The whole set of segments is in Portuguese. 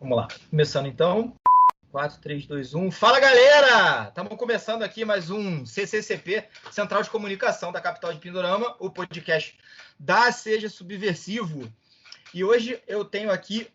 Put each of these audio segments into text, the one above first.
Vamos lá. Começando então. 4, 3, 2, 1. Fala, galera! Estamos começando aqui mais um CCCP, Central de Comunicação da capital de Pindorama, o podcast da Seja Subversivo. E hoje eu tenho aqui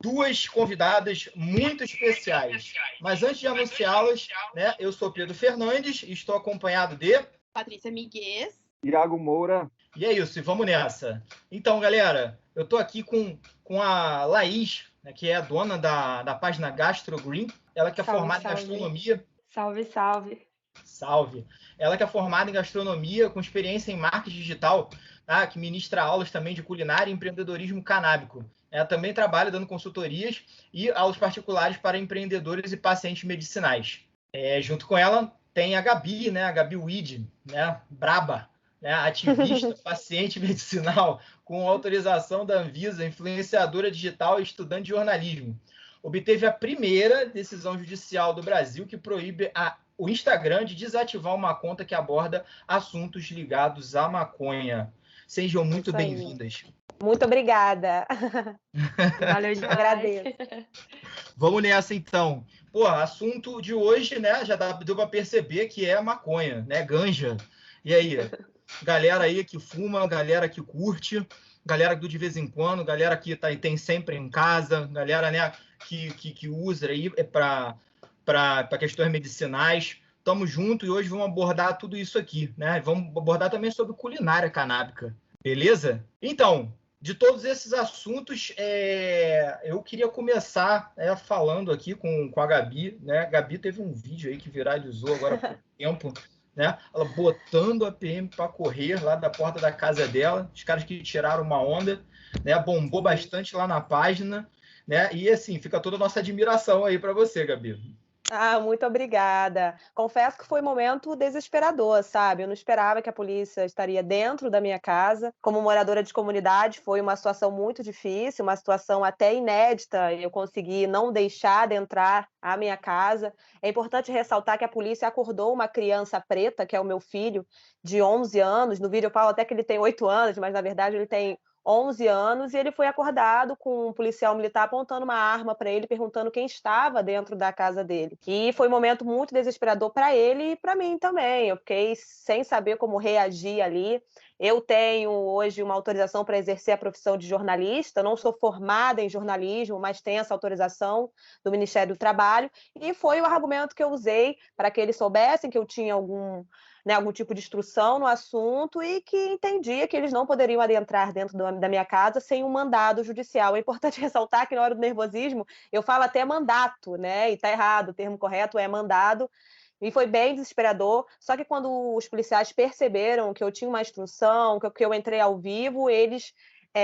duas convidadas muito especiais. Mas antes de anunciá-las, né, eu sou Pedro Fernandes e estou acompanhado de... Patrícia Miguez. Iago Moura. E é isso, e vamos nessa. Então, galera, eu estou aqui com a Laís, né, que é a dona da página GastroGreen. Ela que é formada em gastronomia. Salve, salve. Salve. Ela que é formada em gastronomia, com experiência em marketing digital, tá? Que ministra aulas também de culinária e empreendedorismo canábico. Ela também trabalha dando consultorias e aulas particulares para empreendedores e pacientes medicinais. Junto com ela tem a Gabi, né? A Gabi Weed, né? Braba, né? Ativista, paciente medicinal, com autorização da Anvisa, influenciadora digital e estudante de jornalismo. Obteve a primeira decisão judicial do Brasil que proíbe o Instagram de desativar uma conta que aborda assuntos ligados à maconha. Sejam muito bem-vindas. Muito obrigada. Valeu, eu agradeço. Vamos nessa, então. Pô, assunto de hoje, né? Já deu para perceber que é maconha, né? Ganja. E aí? Galera aí que fuma, galera que curte, galera do de vez em quando, galera que tem sempre em casa, galera, né, que usa aí para questões medicinais. Tamo junto e hoje vamos abordar tudo isso aqui, né? Vamos abordar também sobre culinária canábica, beleza? Então, de todos esses assuntos, eu queria começar falando aqui com a Gabi, né? A Gabi teve um vídeo aí que viralizou agora há pouco tempo, né? Ela botando a PM para correr lá da porta da casa dela, os caras que tiraram uma onda, né? Bombou bastante lá na página, né? E assim, fica toda a nossa admiração aí para você, Gabi. Muito obrigada. Confesso que foi um momento desesperador, sabe? Eu não esperava que a polícia estaria dentro da minha casa. Como moradora de comunidade, foi uma situação muito difícil, uma situação até inédita. Eu consegui não deixar de entrar à minha casa. É importante ressaltar que a polícia acordou uma criança preta, que é o meu filho, de 11 anos. No vídeo eu falo até que ele tem 8 anos, mas na verdade ele tem 11 anos, e ele foi acordado com um policial militar apontando uma arma para ele, perguntando quem estava dentro da casa dele. E foi um momento muito desesperador para ele e para mim também. Eu fiquei sem saber como reagir ali. Eu tenho hoje uma autorização para exercer a profissão de jornalista, não sou formada em jornalismo, mas tenho essa autorização do Ministério do Trabalho, e foi o argumento que eu usei para que eles soubessem que eu tinha algum tipo de instrução no assunto e que entendia que eles não poderiam adentrar dentro da minha casa sem um mandado judicial. É importante ressaltar que na hora do nervosismo eu falo até mandato, né? E tá errado, o termo correto é mandado. E foi bem desesperador, só que quando os policiais perceberam que eu tinha uma instrução, que eu entrei ao vivo, eles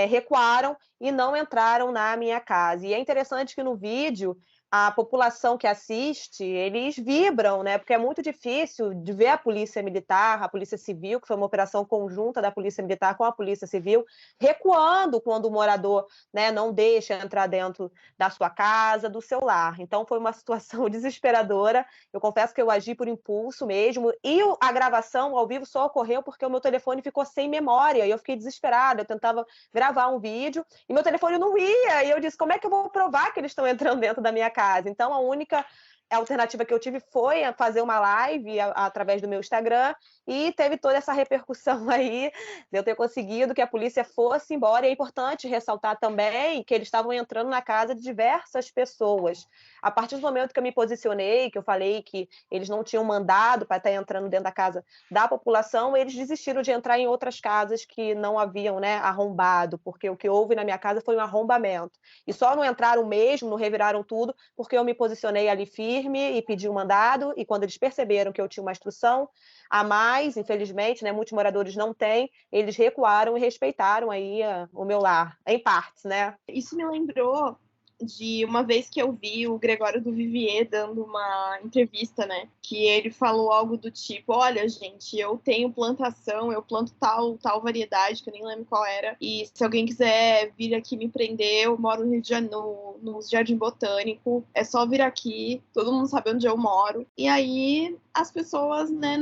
recuaram e não entraram na minha casa. E é interessante que no vídeo a população que assiste, eles vibram, né? Porque é muito difícil de ver a polícia militar, a polícia civil, que foi uma operação conjunta da polícia militar com a polícia civil, recuando quando o morador, né, não deixa entrar dentro da sua casa, do seu lar. Então foi uma situação desesperadora. Eu confesso que eu agi por impulso mesmo, e a gravação ao vivo só ocorreu porque o meu telefone ficou sem memória, e eu fiquei desesperada. Eu tentava gravar um vídeo e meu telefone não ia, e eu disse, como é que eu vou provar que eles estão entrando dentro da minha casa? Então, a única alternativa que eu tive foi fazer uma live através do meu Instagram, e teve toda essa repercussão aí de eu ter conseguido que a polícia fosse embora. E é importante ressaltar também que eles estavam entrando na casa de diversas pessoas. A partir do momento que eu me posicionei, que eu falei que eles não tinham mandado para estar entrando dentro da casa da população, eles desistiram de entrar em outras casas que não haviam, né, arrombado, porque o que houve na minha casa foi um arrombamento. E só não entraram mesmo, não reviraram tudo, porque eu me posicionei ali firme e pedi um mandado, e quando eles perceberam que eu tinha uma instrução a mais, infelizmente, né, muitos moradores não têm, eles recuaram e respeitaram aí o meu lar, em partes, né? Isso me lembrou de uma vez que eu vi o Gregório do Vivier dando uma entrevista, né? Que ele falou algo do tipo, olha, gente, eu tenho plantação, eu planto tal variedade, que eu nem lembro qual era, e se alguém quiser vir aqui me prender, eu moro no Rio de Janeiro, no Jardim Botânico, é só vir aqui, todo mundo sabe onde eu moro. E aí as pessoas, né,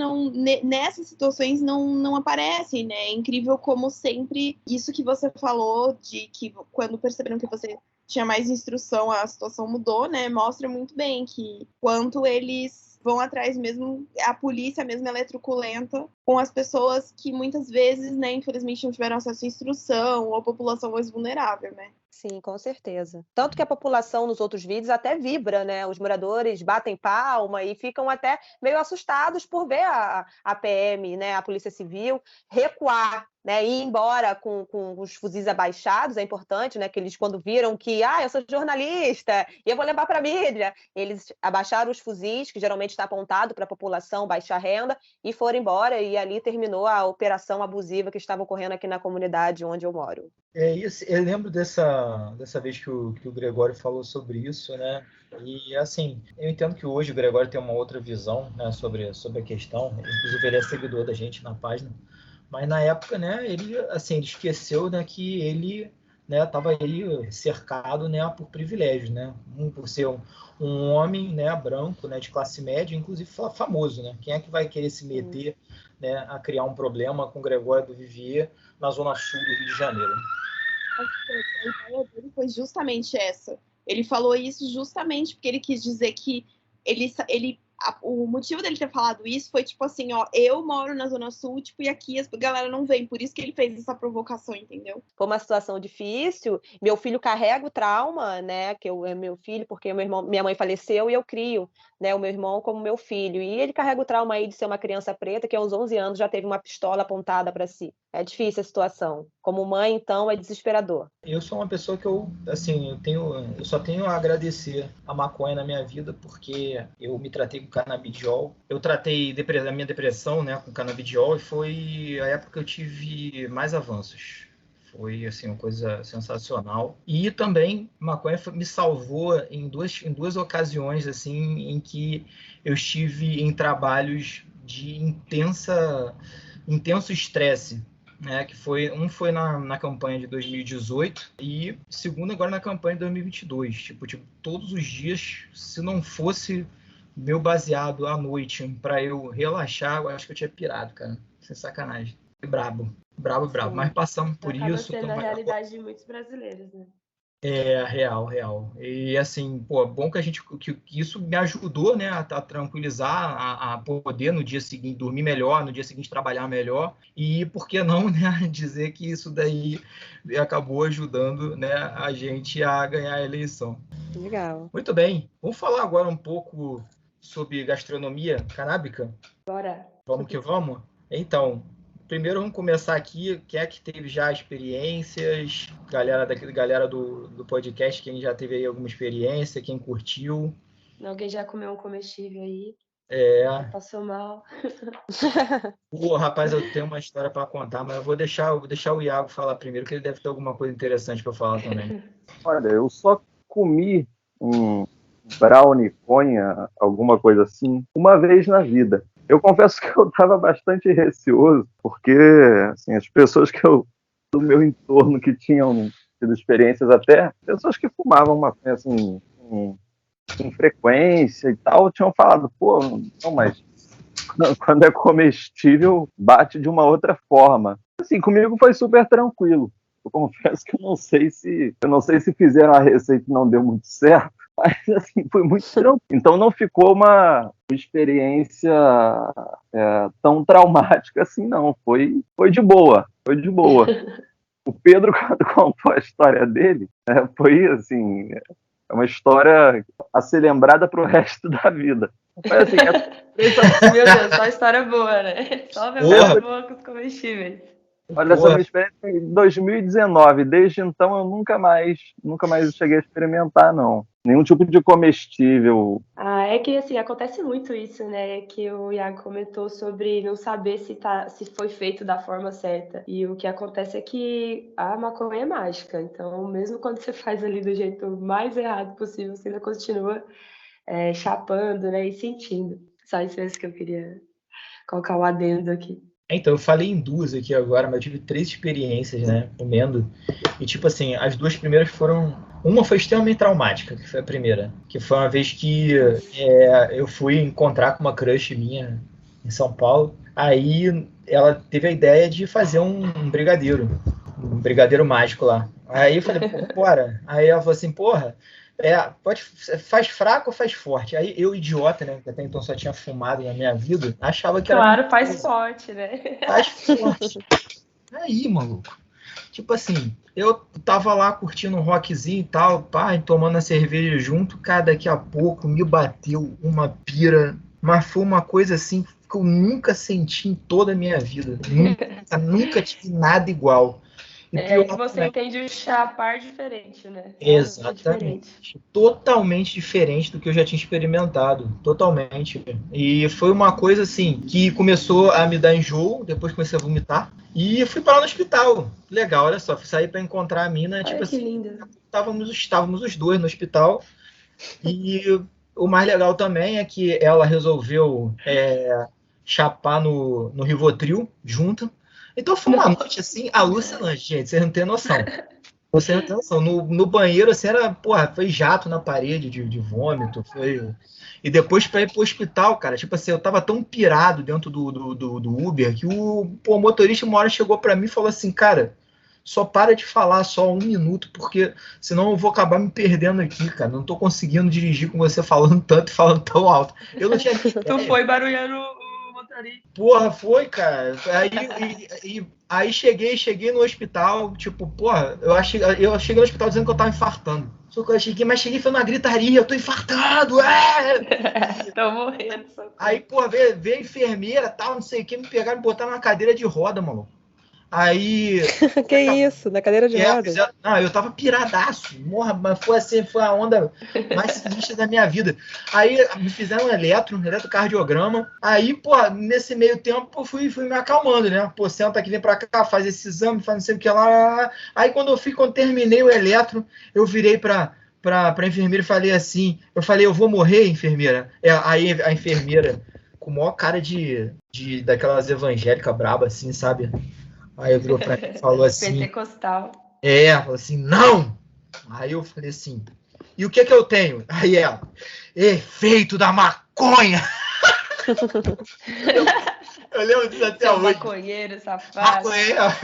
nessas situações não aparecem, né? É incrível como sempre isso que você falou, de que quando perceberam que você tinha mais instrução, a situação mudou, né? Mostra muito bem que quanto eles vão atrás mesmo, a polícia mesmo ela é truculenta com as pessoas que muitas vezes, né, infelizmente não tiveram acesso à instrução ou a população mais vulnerável, né? Sim, com certeza. Tanto que a população nos outros vídeos até vibra, né? Os moradores batem palma e ficam até meio assustados por ver a PM, né? A Polícia Civil, recuar, né? Ir embora com os fuzis abaixados, é importante, né? Que eles, quando viram que, eu sou jornalista e eu vou levar para a mídia, eles abaixaram os fuzis, que geralmente está apontado para a população baixa renda, e foram embora, e ali terminou a operação abusiva que estava ocorrendo aqui na comunidade onde eu moro. Isso, eu lembro dessa vez que o Gregório falou sobre isso, né? E, assim, eu entendo que hoje o Gregório tem uma outra visão, né, sobre a questão. Inclusive, ele é seguidor da gente na página. Mas, na época, né, ele esqueceu, né, que ele estava aí cercado, né, por privilégios, né? Por ser um homem, né, branco, né, de classe média, inclusive famoso, né? Quem é que vai querer se meter, né, a criar um problema com o Gregório do Vivier na zona sul do Rio de Janeiro? A ideia dele foi justamente essa. Ele falou isso justamente porque ele quis dizer que o motivo dele ter falado isso foi tipo assim, eu moro na Zona Sul, tipo, e aqui a galera não vem, por isso que ele fez essa provocação, entendeu? Foi uma situação difícil, meu filho carrega o trauma, né, que é meu filho, porque minha mãe faleceu e eu crio, né, o meu irmão como meu filho, e ele carrega o trauma aí de ser uma criança preta que aos 11 anos já teve uma pistola apontada para si. É difícil a situação. Como mãe, então, é desesperador. Eu sou uma pessoa que eu só tenho a agradecer a maconha na minha vida, porque eu me tratei com canabidiol. Eu tratei a minha depressão, né, com canabidiol, e foi a época que eu tive mais avanços. Foi, assim, uma coisa sensacional. E também, maconha me salvou em duas ocasiões, assim, em que eu estive em trabalhos de intenso estresse. Que foi na campanha de 2018 e segundo agora na campanha de 2022. Tipo, todos os dias, se não fosse meu baseado à noite para eu relaxar, eu acho que eu tinha pirado, cara. Sem sacanagem. Brabo. Mas passamos por Acaba isso. sendo a realidade de muitos brasileiros, né? É, real. E assim, bom que isso me ajudou, né, a tranquilizar, a poder no dia seguinte dormir melhor, no dia seguinte trabalhar melhor, e por que não, né, dizer que isso daí acabou ajudando, né, a gente a ganhar a eleição. Legal. Muito bem, vamos falar agora um pouco sobre gastronomia canábica? Bora. Vamos que vamos? Então, primeiro vamos começar aqui, quem é que teve já experiências, galera do podcast, quem já teve aí alguma experiência, quem curtiu. Alguém já comeu um comestível aí? Passou mal. Rapaz, eu tenho uma história para contar, mas eu vou deixar o Iago falar primeiro, que ele deve ter alguma coisa interessante para falar também. Olha, eu só comi um brownie, conha, alguma coisa assim, uma vez na vida. Eu confesso que eu estava bastante receoso, porque assim, as pessoas do meu entorno que tinham tido experiências até, pessoas que fumavam maconha assim, com frequência e tal, tinham falado, pô, não, mas quando é comestível, bate de uma outra forma. Assim, comigo foi super tranquilo. Eu confesso que eu não sei se fizeram a receita e não deu muito certo, mas assim, foi muito tranquilo. Então não ficou uma experiência tão traumática assim, não. Foi de boa. O Pedro, quando contou a história dele, foi assim, é uma história a ser lembrada para o resto da vida. Mas assim, meu Deus, só história boa, né? Só memória boa com os comestíveis. Olha, essa minha experiência foi em 2019. Desde então, eu nunca mais cheguei a experimentar, não. Nenhum tipo de comestível. É que, assim, acontece muito isso, né? Que o Iago comentou sobre não saber se foi feito da forma certa. E o que acontece é que a maconha é mágica. Então, mesmo quando você faz ali do jeito mais errado possível, você ainda continua chapando, né? E sentindo. Só isso mesmo que eu queria colocar um adendo aqui. Então, eu falei em duas aqui agora, mas eu tive 3 experiências, né, comendo. E, tipo assim, as 2 primeiras foram... Uma foi extremamente traumática, que foi a primeira. Que foi uma vez que eu fui encontrar com uma crush minha em São Paulo. Aí ela teve a ideia de fazer um brigadeiro mágico lá. Aí eu falei, pô, bora. Aí ela falou assim, porra, faz fraco ou faz forte? Aí eu, idiota, né, que até então só tinha fumado na minha vida, achava que era Claro, faz forte, né? faz forte. Aí, maluco. Tipo assim, eu tava lá curtindo um rockzinho e tal, pá, tomando a cerveja junto, cara, daqui a pouco me bateu uma pira, mas foi uma coisa assim que eu nunca senti em toda a minha vida. Nunca tive nada igual. E É pior, que você né? entende o chapar diferente, né? Realmente é diferente. Exatamente. Totalmente diferente do que eu já tinha experimentado. Totalmente. E foi uma coisa assim que começou a me dar enjoo, depois comecei a vomitar. E eu fui parar no hospital. Legal, olha só. Fui sair para encontrar a mina, tipo Olha que assim, lindo. estávamos os dois no hospital. E o mais legal também é que ela resolveu chapar no Rivotril junto. Então foi uma noite assim alucinante, gente. Vocês não têm noção. Você não tem noção. No banheiro, assim, porra, foi jato na parede de vômito, foi. E depois pra ir pro hospital, cara, tipo assim, eu tava tão pirado dentro do Uber que o motorista uma hora chegou pra mim e falou assim, cara, só para de falar só 1 minuto, porque senão eu vou acabar me perdendo aqui, cara. Não tô conseguindo dirigir com você falando tanto e falando tão alto. Eu não tinha nem Tu ideia. foi barulhando o motorista. Porra, foi, cara. Aí cheguei no hospital, tipo, porra, eu cheguei no hospital dizendo que eu tava infartando. Só que eu cheguei foi uma gritaria, eu tô infartado, Tô morrendo, socorro. Aí, porra, veio a enfermeira, tal, não sei o que, me pegaram e me botaram na cadeira de roda, maluco. Aí, Que isso, na cadeira de rodas? não, eu tava piradaço, morra, mas foi a onda mais sinistra da minha vida. Aí me fizeram um eletrocardiograma. Aí, pô, nesse meio tempo eu fui me acalmando, né? Pô, senta aqui, vem pra cá, faz esse exame, faz não sei o que lá. Aí quando terminei o eletro, eu virei pra enfermeira e falei assim, eu vou morrer, enfermeira? Aí a enfermeira, com o maior cara daquelas evangélicas braba, assim, sabe? Aí virou pra mim e falou assim, Pentecostal. falou assim, não! Aí eu falei assim, e o que eu tenho? Aí ela, efeito da maconha! eu lembro disso até Seu hoje. maconheiro, safado. Maconha!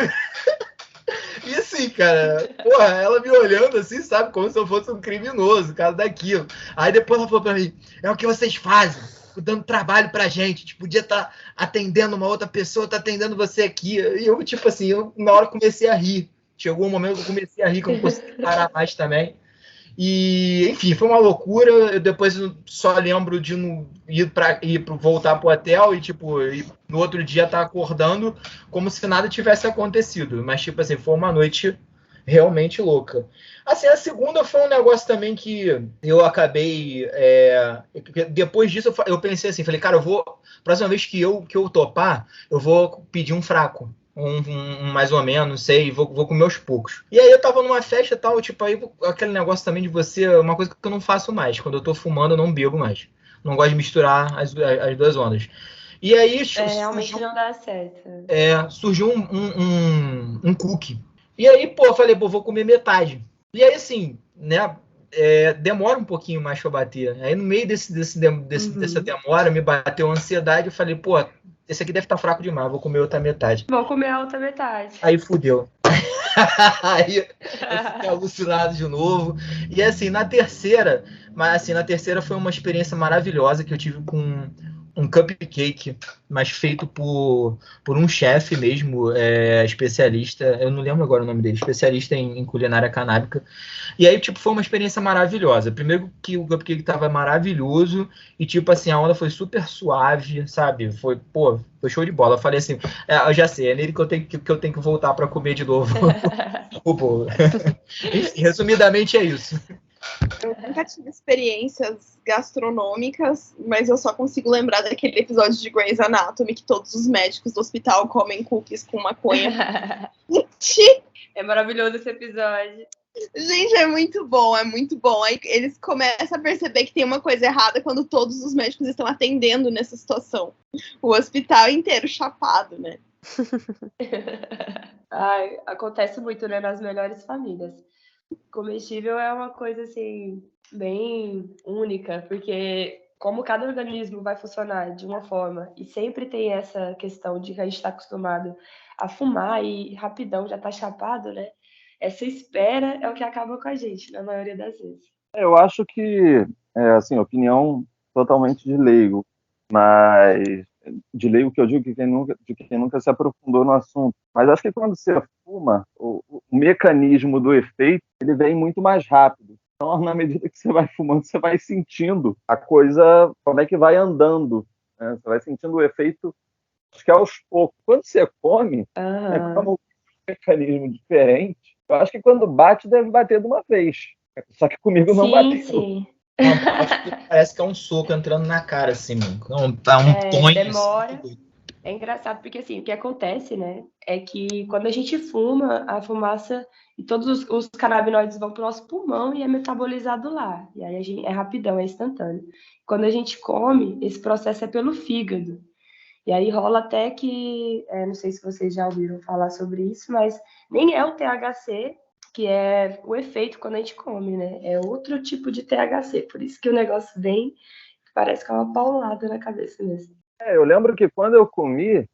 E assim, cara, porra, ela me olhando assim, sabe, como se eu fosse um criminoso, cara daquilo. Aí depois ela falou pra mim, é o que vocês fazem, dando trabalho pra gente, tipo, podia estar atendendo uma outra pessoa, tá atendendo você aqui. E eu, tipo assim, na hora comecei a rir. Chegou um momento que eu comecei a rir, que eu não consegui parar mais também. E, enfim, foi uma loucura. Eu depois só lembro de voltar pro hotel e, tipo, no outro dia estar acordando como se nada tivesse acontecido. Mas, tipo assim, foi uma noite realmente louca. Assim, a segunda foi um negócio também que eu acabei. Depois disso, eu pensei assim, falei, cara, próxima vez que eu topar, eu vou pedir um fraco. Mais ou menos, não sei, vou comer aos poucos. E aí eu tava numa festa e tal, tipo, aí aquele negócio também de você, uma coisa que eu não faço mais. Quando eu tô fumando, eu não bebo mais. Não gosto de misturar as duas ondas. E aí realmente não dá certo. surgiu um cookie. E aí, pô, eu falei, pô, vou comer metade. E aí, assim, né, demora um pouquinho mais pra bater. Aí no meio dessa demora, me bateu a ansiedade, eu falei, pô, esse aqui deve estar fraco demais, vou comer outra metade. Vou comer a outra metade. Aí fudeu. Aí eu fiquei alucinado de novo. E assim, na terceira foi uma experiência maravilhosa que eu tive com um cupcake, mas feito por um chefe mesmo, especialista, eu não lembro agora o nome dele, especialista em culinária canábica. E aí, tipo, foi uma experiência maravilhosa. Primeiro que o cupcake tava maravilhoso e, tipo assim, a onda foi super suave, sabe? Foi show de bola. Eu falei assim, eu já sei, é nele que eu tenho que voltar para comer de novo o bolo. Enfim, resumidamente é isso. Eu nunca tive experiências gastronômicas, mas eu só consigo lembrar daquele episódio de Grey's Anatomy que todos os médicos do hospital comem cookies com maconha. É maravilhoso esse episódio. Gente, é muito bom, é muito bom. Aí eles começam a perceber que tem uma coisa errada quando todos os médicos estão atendendo nessa situação. O hospital inteiro chapado, né? Ai, acontece muito, né, nas melhores famílias. Comestível é uma coisa, assim, bem única, porque como cada organismo vai funcionar de uma forma, e sempre tem essa questão de que a gente está acostumado a fumar e rapidão já tá chapado, né? essa espera é o que acaba com a gente, na maioria das vezes. Eu acho que, assim, opinião totalmente de leigo, mas de leigo que eu digo de quem nunca se aprofundou no assunto. Mas acho que quando você fuma, o mecanismo do efeito, ele vem muito mais rápido. Então, na medida que você vai fumando, você vai sentindo a coisa, como é que vai andando, né? Você vai sentindo o efeito, acho que aos poucos. Quando você come, como um mecanismo diferente, eu acho que quando bate, deve bater de uma vez. Só que comigo não bateu. Sim. Parece que é um soco entrando na cara, assim, mano. Tá um tonho. Demora. Assim. É engraçado porque, assim, o que acontece, né, é que quando a gente fuma, a fumaça e todos os canabinoides vão pro nosso pulmão e é metabolizado lá. E aí é rapidão, é instantâneo. Quando a gente come, esse processo é pelo fígado. E aí rola até que, não sei se vocês já ouviram falar sobre isso, mas nem é o THC que é o efeito quando a gente come, né? É outro tipo de THC, por isso que o negócio vem, parece que é uma paulada na cabeça mesmo. Eu lembro que quando eu comi,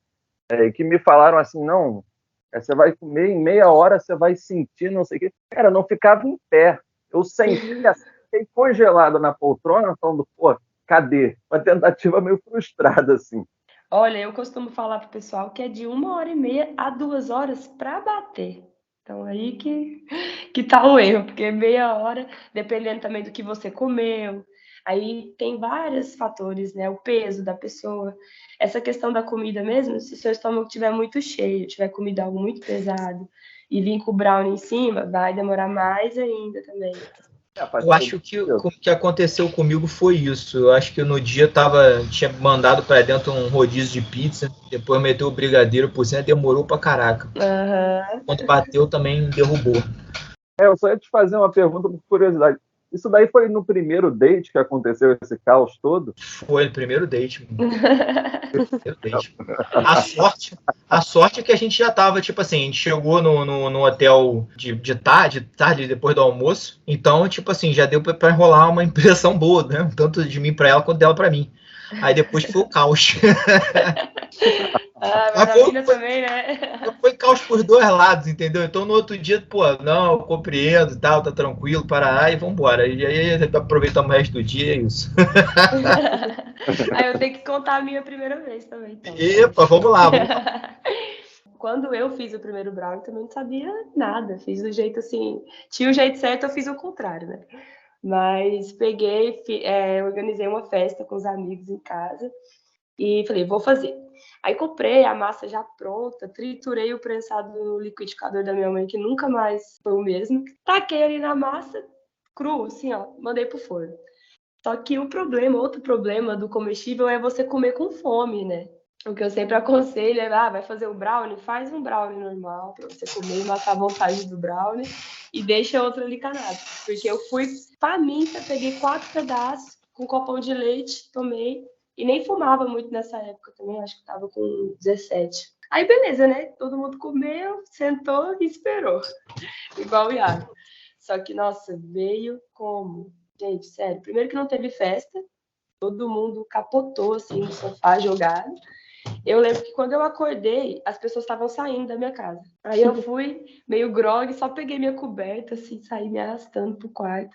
que me falaram assim, não, você vai comer em meia hora, você vai sentir, não sei o quê. Cara, eu não ficava em pé. Eu sentia, fiquei congelado na poltrona, falando, pô, cadê? Uma tentativa meio frustrada, assim. Olha, eu costumo falar pro pessoal que é de 1h30 a 2 horas para bater. Então, aí que tá o erro, porque meia hora, dependendo também do que você comeu, aí tem vários fatores, né? O peso da pessoa. Essa questão da comida mesmo, se seu estômago estiver muito cheio, tiver comido algo muito pesado e vir com o brownie em cima, vai demorar mais ainda também. Eu acho que o que aconteceu comigo foi isso. Eu acho que no dia tinha mandado para dentro um rodízio de pizza, depois meteu o brigadeiro por cima, demorou pra caraca. Quando bateu também derrubou. Eu só ia te fazer uma pergunta por curiosidade. Isso daí foi no primeiro date que aconteceu esse caos todo? Foi no primeiro date. Primeiro date. A sorte é que a gente já tava, tipo assim, a gente chegou no hotel de tarde, depois do almoço. Então, tipo assim, já deu pra enrolar uma impressão boa, né? Tanto de mim pra ela quanto dela pra mim. Aí depois foi o caos. Maravilha também, né? Foi caos por dois lados, entendeu? Então no outro dia, não, eu compreendo e tal, tá tranquilo, para aí, vambora. E aí aproveitamos o resto do dia, é isso. Aí eu tenho que contar a minha primeira vez também, então. Epa, vamos lá. Quando eu fiz o primeiro brownie, também não sabia nada. Fiz do jeito assim, tinha o jeito certo, eu fiz o contrário, né? Mas peguei, organizei uma festa com os amigos em casa e falei, vou fazer. Aí comprei a massa já pronta, triturei o prensado no liquidificador da minha mãe, que nunca mais foi o mesmo. Taquei ali na massa, cru, assim, ó, mandei pro forno. Só que outro problema do comestível é você comer com fome, né? O que eu sempre aconselho é, vai fazer o brownie, faz um brownie normal pra você comer e matar a vontade do brownie e deixa outro ali canado. Porque eu fui faminta, peguei 4 pedaços com um copão de leite, tomei e nem fumava muito nessa época também, acho que tava com 17. Aí beleza, né? Todo mundo comeu, sentou e esperou. Igual o Iago. Só que, nossa, veio como? Gente, sério, primeiro que não teve festa, todo mundo capotou assim no sofá jogado. Eu lembro que quando eu acordei, as pessoas estavam saindo da minha casa. Aí eu fui meio grogue, só peguei minha coberta, assim, saí me arrastando pro quarto.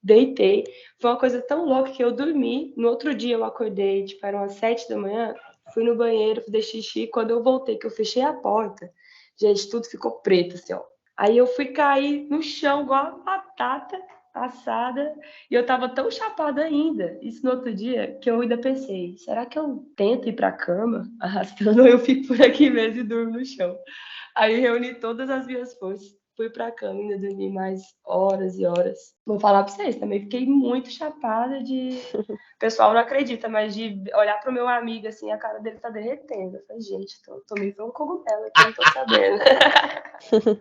Deitei. Foi uma coisa tão louca que eu dormi. No outro dia eu acordei, tipo, eram as 7 da manhã. Fui no banheiro, fiz xixi. Quando eu voltei, que eu fechei a porta, gente, tudo ficou preto, assim, ó. Aí eu fui cair no chão, igual uma batata assada, e eu tava tão chapada ainda, isso no outro dia, que eu ainda pensei, será que eu tento ir pra cama arrastando ou eu fico por aqui mesmo e durmo no chão? Aí reuni todas as minhas forças, fui pra cama, ainda dormi mais horas e horas. Vou falar pra vocês, também fiquei muito chapada de... O pessoal não acredita, mas de olhar pro meu amigo, assim, a cara dele tá derretendo. Eu falei, gente, tomei um cogumelo aqui, não tô sabendo.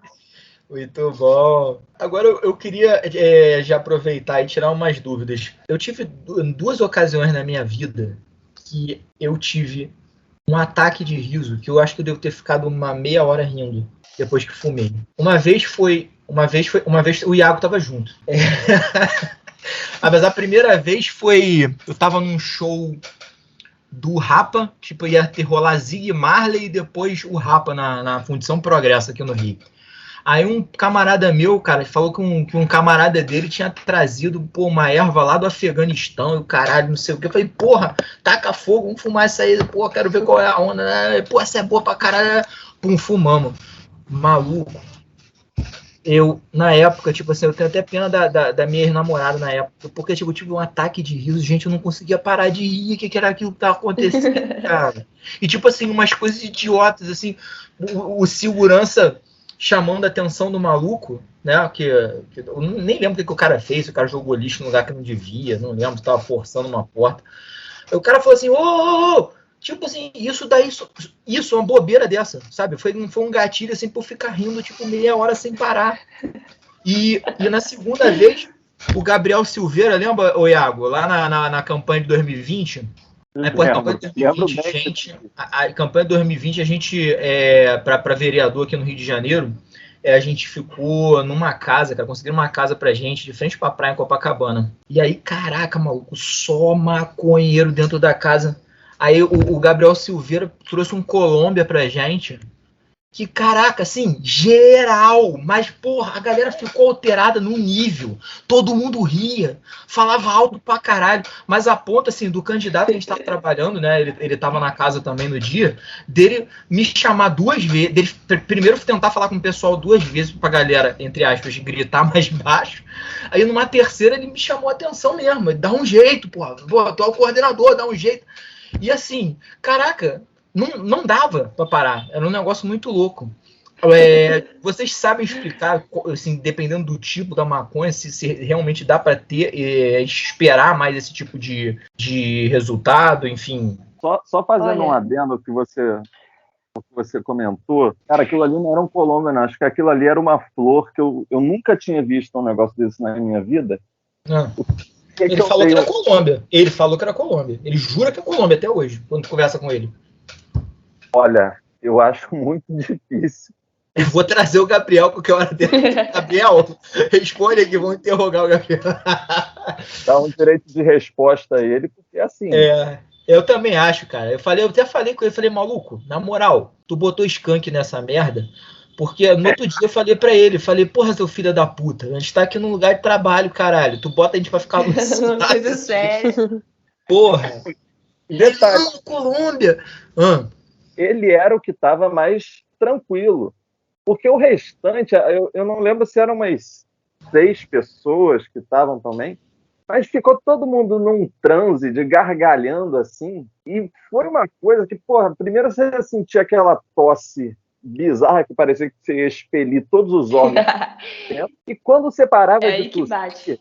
Muito bom. Agora eu queria já aproveitar e tirar umas dúvidas. Eu tive 2 ocasiões na minha vida que eu tive um ataque de riso, que eu acho que eu devo ter ficado uma meia hora rindo depois que fumei. Uma vez o Iago tava junto. Mas a primeira vez foi, eu tava num show do Rapa, tipo, ia ter rolar Zig Marley e depois o Rapa na Fundição Progresso aqui no Rio. Aí um camarada meu, cara, falou que um camarada dele tinha trazido, pô, uma erva lá do Afeganistão e o caralho, não sei o que. Eu falei, porra, taca fogo, vamos fumar essa aí, pô, quero ver qual é a onda, né? Pô, essa é boa pra caralho. Pum, fumamos. Maluco. Eu, na época, tipo assim, eu tenho até pena da minha ex-namorada na época, porque, tipo, eu tive um ataque de riso, gente, eu não conseguia parar de rir, o que era aquilo que tava acontecendo, cara? E, tipo assim, umas coisas idiotas, assim, o segurança chamando a atenção do maluco, né, que eu nem lembro o que o cara fez, o cara jogou lixo no lugar que não devia, não lembro, tava forçando uma porta. Aí o cara falou assim, ô, tipo assim, isso daí, isso, uma bobeira dessa, sabe? Foi um gatilho, assim, pra eu ficar rindo, tipo, meia hora sem parar. E na segunda vez, o Gabriel Silveira, lembra, ô Iago, lá na campanha de 2020? A campanha de 2020, gente, a campanha de 2020, a gente, para vereador aqui no Rio de Janeiro, a gente ficou numa casa, cara, conseguiram uma casa pra gente, de frente pra praia em Copacabana. E aí, caraca, maluco, só maconheiro dentro da casa. Aí o Gabriel Silveira trouxe um Colômbia pra gente. Que, caraca, assim, geral, mas, porra, a galera ficou alterada num nível, todo mundo ria, falava alto pra caralho, mas a ponto, assim, do candidato que a gente tava trabalhando, né, ele tava na casa também no dia, dele me chamar duas vezes, dele primeiro tentar falar com o pessoal duas vezes pra galera, entre aspas, gritar mais baixo, aí numa terceira ele me chamou a atenção mesmo, dá um jeito, porra, tu é o coordenador, dá um jeito, e assim, caraca, não dava para parar. Era um negócio muito louco. Vocês sabem explicar, assim, dependendo do tipo da maconha, se realmente dá para esperar mais esse tipo de resultado, enfim. Só fazendo um adendo que você comentou, cara, aquilo ali não era um Colômbia, não. Acho que aquilo ali era uma flor que eu nunca tinha visto um negócio desse na minha vida. Ele falou que era Colômbia. Ele falou que era Colômbia. Ele jura que é Colômbia até hoje, quando conversa com ele. Olha, eu acho muito difícil. Eu vou trazer o Gabriel qualquer hora dele. Gabriel, responde aqui, vamos interrogar o Gabriel. Dá um direito de resposta a ele, porque assim. Eu também acho, cara. Eu até falei com ele, falei, maluco, na moral, tu botou skunk nessa merda, porque no outro dia eu falei pra ele, porra, seu filho da puta, a gente tá aqui num lugar de trabalho, caralho, tu bota a gente pra ficar alucinado. Coisa séria. Porra. Detalhe. Colômbia. Ele era o que tava mais tranquilo. Porque o restante, eu não lembro se eram umas 6 pessoas que estavam também, mas ficou todo mundo num transe de gargalhando assim, e foi uma coisa que, porra, primeiro você sentia aquela tosse bizarra que parecia que você ia expelir todos os órgãos, e quando você parava de tossir,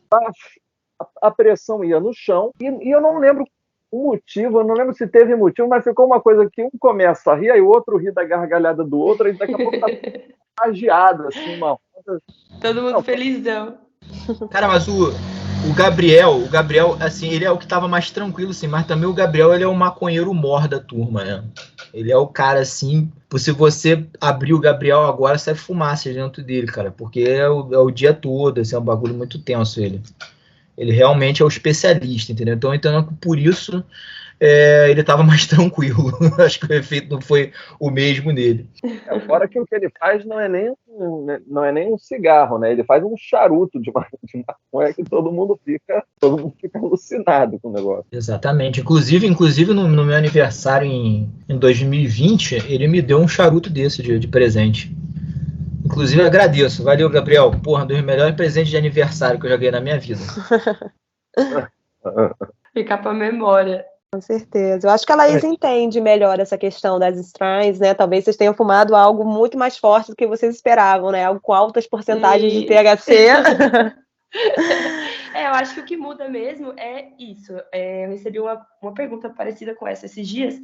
a pressão ia no chão, e eu não lembro o motivo, eu não lembro se teve motivo, mas ficou uma coisa que um começa a rir, aí o outro ri da gargalhada do outro, e daqui a pouco tá agiado, assim, uma coisa... Todo mundo felizão. Cara, mas o Gabriel, assim, ele é o que tava mais tranquilo, assim, mas também o Gabriel, ele é o maconheiro mor da turma, né? Ele é o cara, assim, se você abrir o Gabriel agora, sai fumaça dentro dele, cara, porque é o dia todo, assim, é um bagulho muito tenso, ele. Ele realmente é o especialista, entendeu? Então, por isso, ele estava mais tranquilo. Acho que o efeito não foi o mesmo nele. Fora que o que ele faz não é nem um cigarro, né? Ele faz um charuto de maconha que todo mundo fica alucinado com o negócio. Exatamente. Inclusive no meu aniversário em 2020, ele me deu um charuto desse de presente. Inclusive, eu agradeço. Valeu, Gabriel. Porra, um dos melhores presentes de aniversário que eu já ganhei na minha vida. Ficar pra memória. Com certeza. Eu acho que a Laís entende melhor essa questão das strains, né? Talvez vocês tenham fumado algo muito mais forte do que vocês esperavam, né? Algo com altas porcentagens de THC. Eu acho que o que muda mesmo é isso. Eu recebi uma pergunta parecida com essa esses dias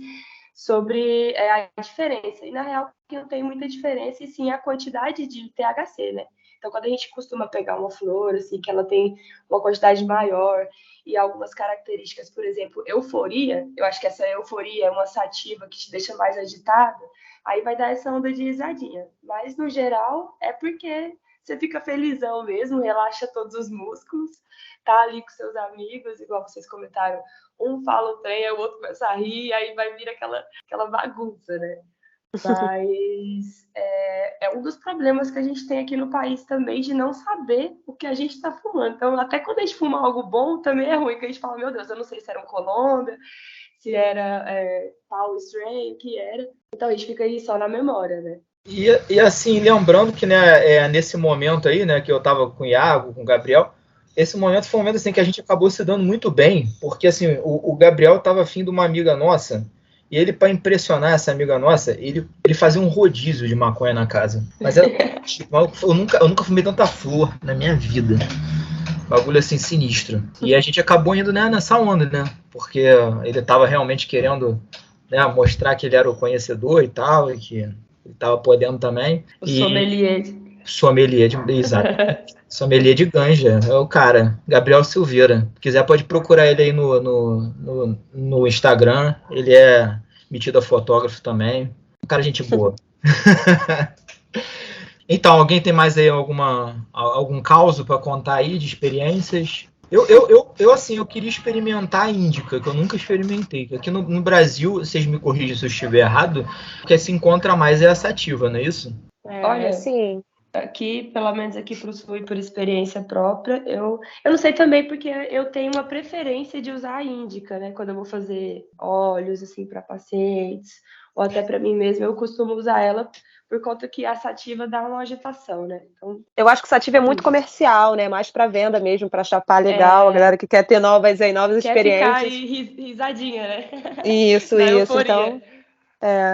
sobre a diferença. E, na real, que não tem muita diferença, e sim a quantidade de THC, né? Então, quando a gente costuma pegar uma flor, assim, que ela tem uma quantidade maior e algumas características, por exemplo, euforia, eu acho que essa euforia é uma sativa que te deixa mais agitado, aí vai dar essa onda de risadinha. Mas, no geral, é porque você fica felizão mesmo, relaxa todos os músculos, tá ali com seus amigos, igual vocês comentaram, um fala um trem, aí o outro começa a rir, aí vai vir aquela bagunça, né? Mas é um dos problemas que a gente tem aqui no país também, de não saber o que a gente está fumando. Então, até quando a gente fuma algo bom, também é ruim, que a gente fala, meu Deus, eu não sei se era um Colômbia, se era tal strain, o que era. Então, a gente fica aí só na memória, né? E assim, lembrando que, né, nesse momento aí, né, que eu tava com o Iago, com o Gabriel, esse momento foi um momento assim, que a gente acabou se dando muito bem, porque assim, o Gabriel tava afim de uma amiga nossa, e ele, para impressionar essa amiga nossa, ele fazia um rodízio de maconha na casa. Mas eu nunca fumei tanta flor na minha vida. Bagulho assim, sinistro. E a gente acabou indo, né, nessa onda, né? Porque ele tava realmente querendo, né, mostrar que ele era o conhecedor e tal, e que ele tava podendo também. O sommelier. Sommelier exato. Sommelier de ganja. É o cara, Gabriel Silveira. Se quiser, pode procurar ele aí no Instagram. Ele é metido a fotógrafo também. Um cara, gente boa. Então, alguém tem mais aí algum caso para contar aí de experiências? Eu queria experimentar a índica, que eu nunca experimentei. Aqui no Brasil, vocês me corrigem se eu estiver errado, o que se encontra mais é a sativa, não é isso? Olha, sim. Aqui, pelo menos aqui pro Sul e por experiência própria, eu não sei também porque eu tenho uma preferência de usar a índica, né? Quando eu vou fazer óleos, assim, para pacientes, ou até para mim mesma, eu costumo usar ela por conta que a sativa dá uma agitação, né? Então, Eu acho que sativa é muito comercial, né? Mais para venda mesmo, para chapar legal, a galera que quer ter novas quer experiências. ficar aí risadinha, né? Isso. Euforia.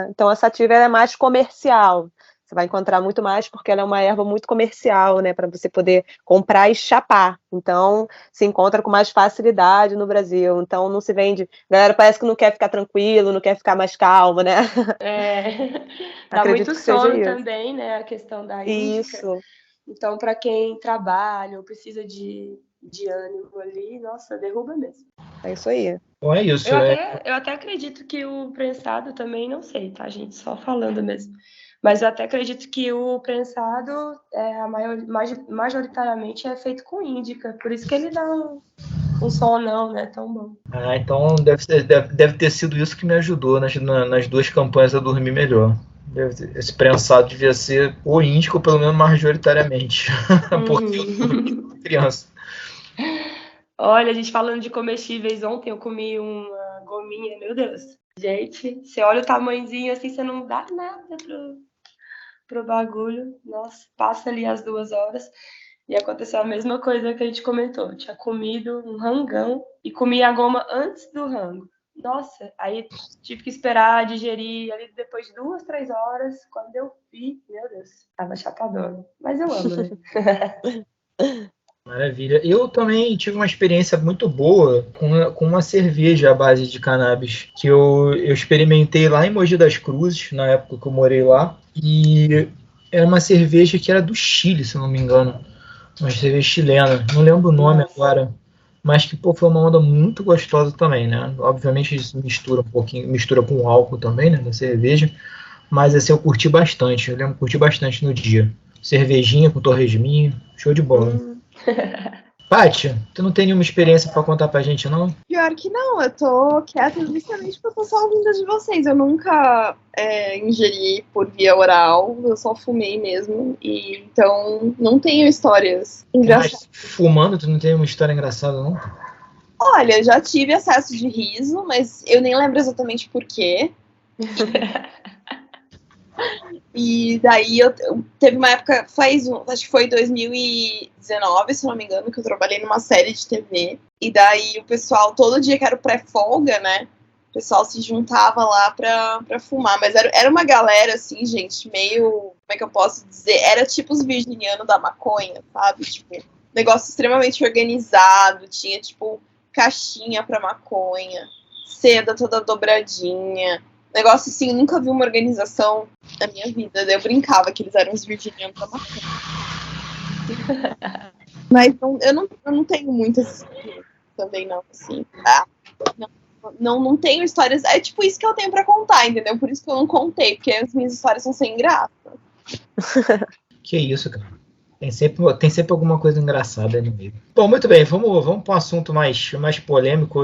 Então a sativa ela é mais comercial. Você vai encontrar muito mais porque ela é uma erva muito comercial, né? Para você poder comprar e chapar. Então, se encontra com mais facilidade no Brasil. Então, não se vende. A galera parece que não quer ficar tranquilo, não quer ficar mais calmo, né? Dá Acredito muito que seja sono isso. também, né? A questão da índica. Isso. Então, para quem trabalha ou precisa de ânimo ali, nossa, derruba mesmo. É isso aí. Então é isso. Eu até acredito que o prensado também, não sei, tá, gente? Só falando mesmo. Mas eu até acredito que o prensado, majoritariamente, é feito com índica. Por isso que ele dá um som não, né? Tão bom. Então deve ter sido isso que me ajudou nas duas campanhas a dormir melhor. Esse prensado devia ser o índico, pelo menos majoritariamente. Porque eu sou criança. Olha, a gente falando de comestíveis, ontem eu comi uma gominha, meu Deus. Gente, você olha o tamanhozinho assim, você não dá nada pro bagulho. Nossa, passa ali as 2 horas e aconteceu a mesma coisa que a gente comentou. Eu tinha comido um rangão e comi a goma antes do rango. Nossa, aí tive que esperar digerir ali depois de 2, 3 horas. Quando eu vi, meu Deus, tava chapadona. Mas eu amo, né? Maravilha. Eu também tive uma experiência muito boa com uma cerveja à base de cannabis, que eu experimentei lá em Mogi das Cruzes, na época que eu morei lá, e era uma cerveja que era do Chile, se não me engano, uma cerveja chilena, não lembro o nome agora, mas que foi uma onda muito gostosa também, né? Obviamente isso mistura com álcool também, né, da cerveja, mas assim eu curti bastante, eu lembro que curti bastante no dia. Cervejinha com torresminho, show de bola. Paty, tu não tem nenhuma experiência pra contar pra gente, não? Pior que não, eu tô quieta justamente porque eu tô só ouvindo de vocês. Eu nunca ingeri por via oral, eu só fumei mesmo. E então não tenho histórias engraçadas. Mas fumando, tu não tem uma história engraçada, não? Olha, já tive acesso de riso, mas eu nem lembro exatamente por quê. E daí teve uma época, acho que foi 2019, se não me engano, que eu trabalhei numa série de TV. E daí o pessoal, todo dia que era o pré-folga, né? O pessoal se juntava lá pra fumar. Mas era uma galera, assim, gente, meio... Como é que eu posso dizer? Era tipo os virginianos da maconha, sabe? Tipo, negócio extremamente organizado. Tinha, tipo, caixinha pra maconha. Seda toda dobradinha. Negócio assim, eu nunca vi uma organização na minha vida. Eu brincava que eles eram os virginianos da maconha. Mas eu não tenho muitas histórias também, não, assim. Não tenho histórias. É tipo isso que eu tenho pra contar, entendeu? Por isso que eu não contei, porque as minhas histórias são sem graça. Que isso, cara. Tem sempre alguma coisa engraçada aí no meio. Bom, muito bem, vamos para um assunto mais polêmico.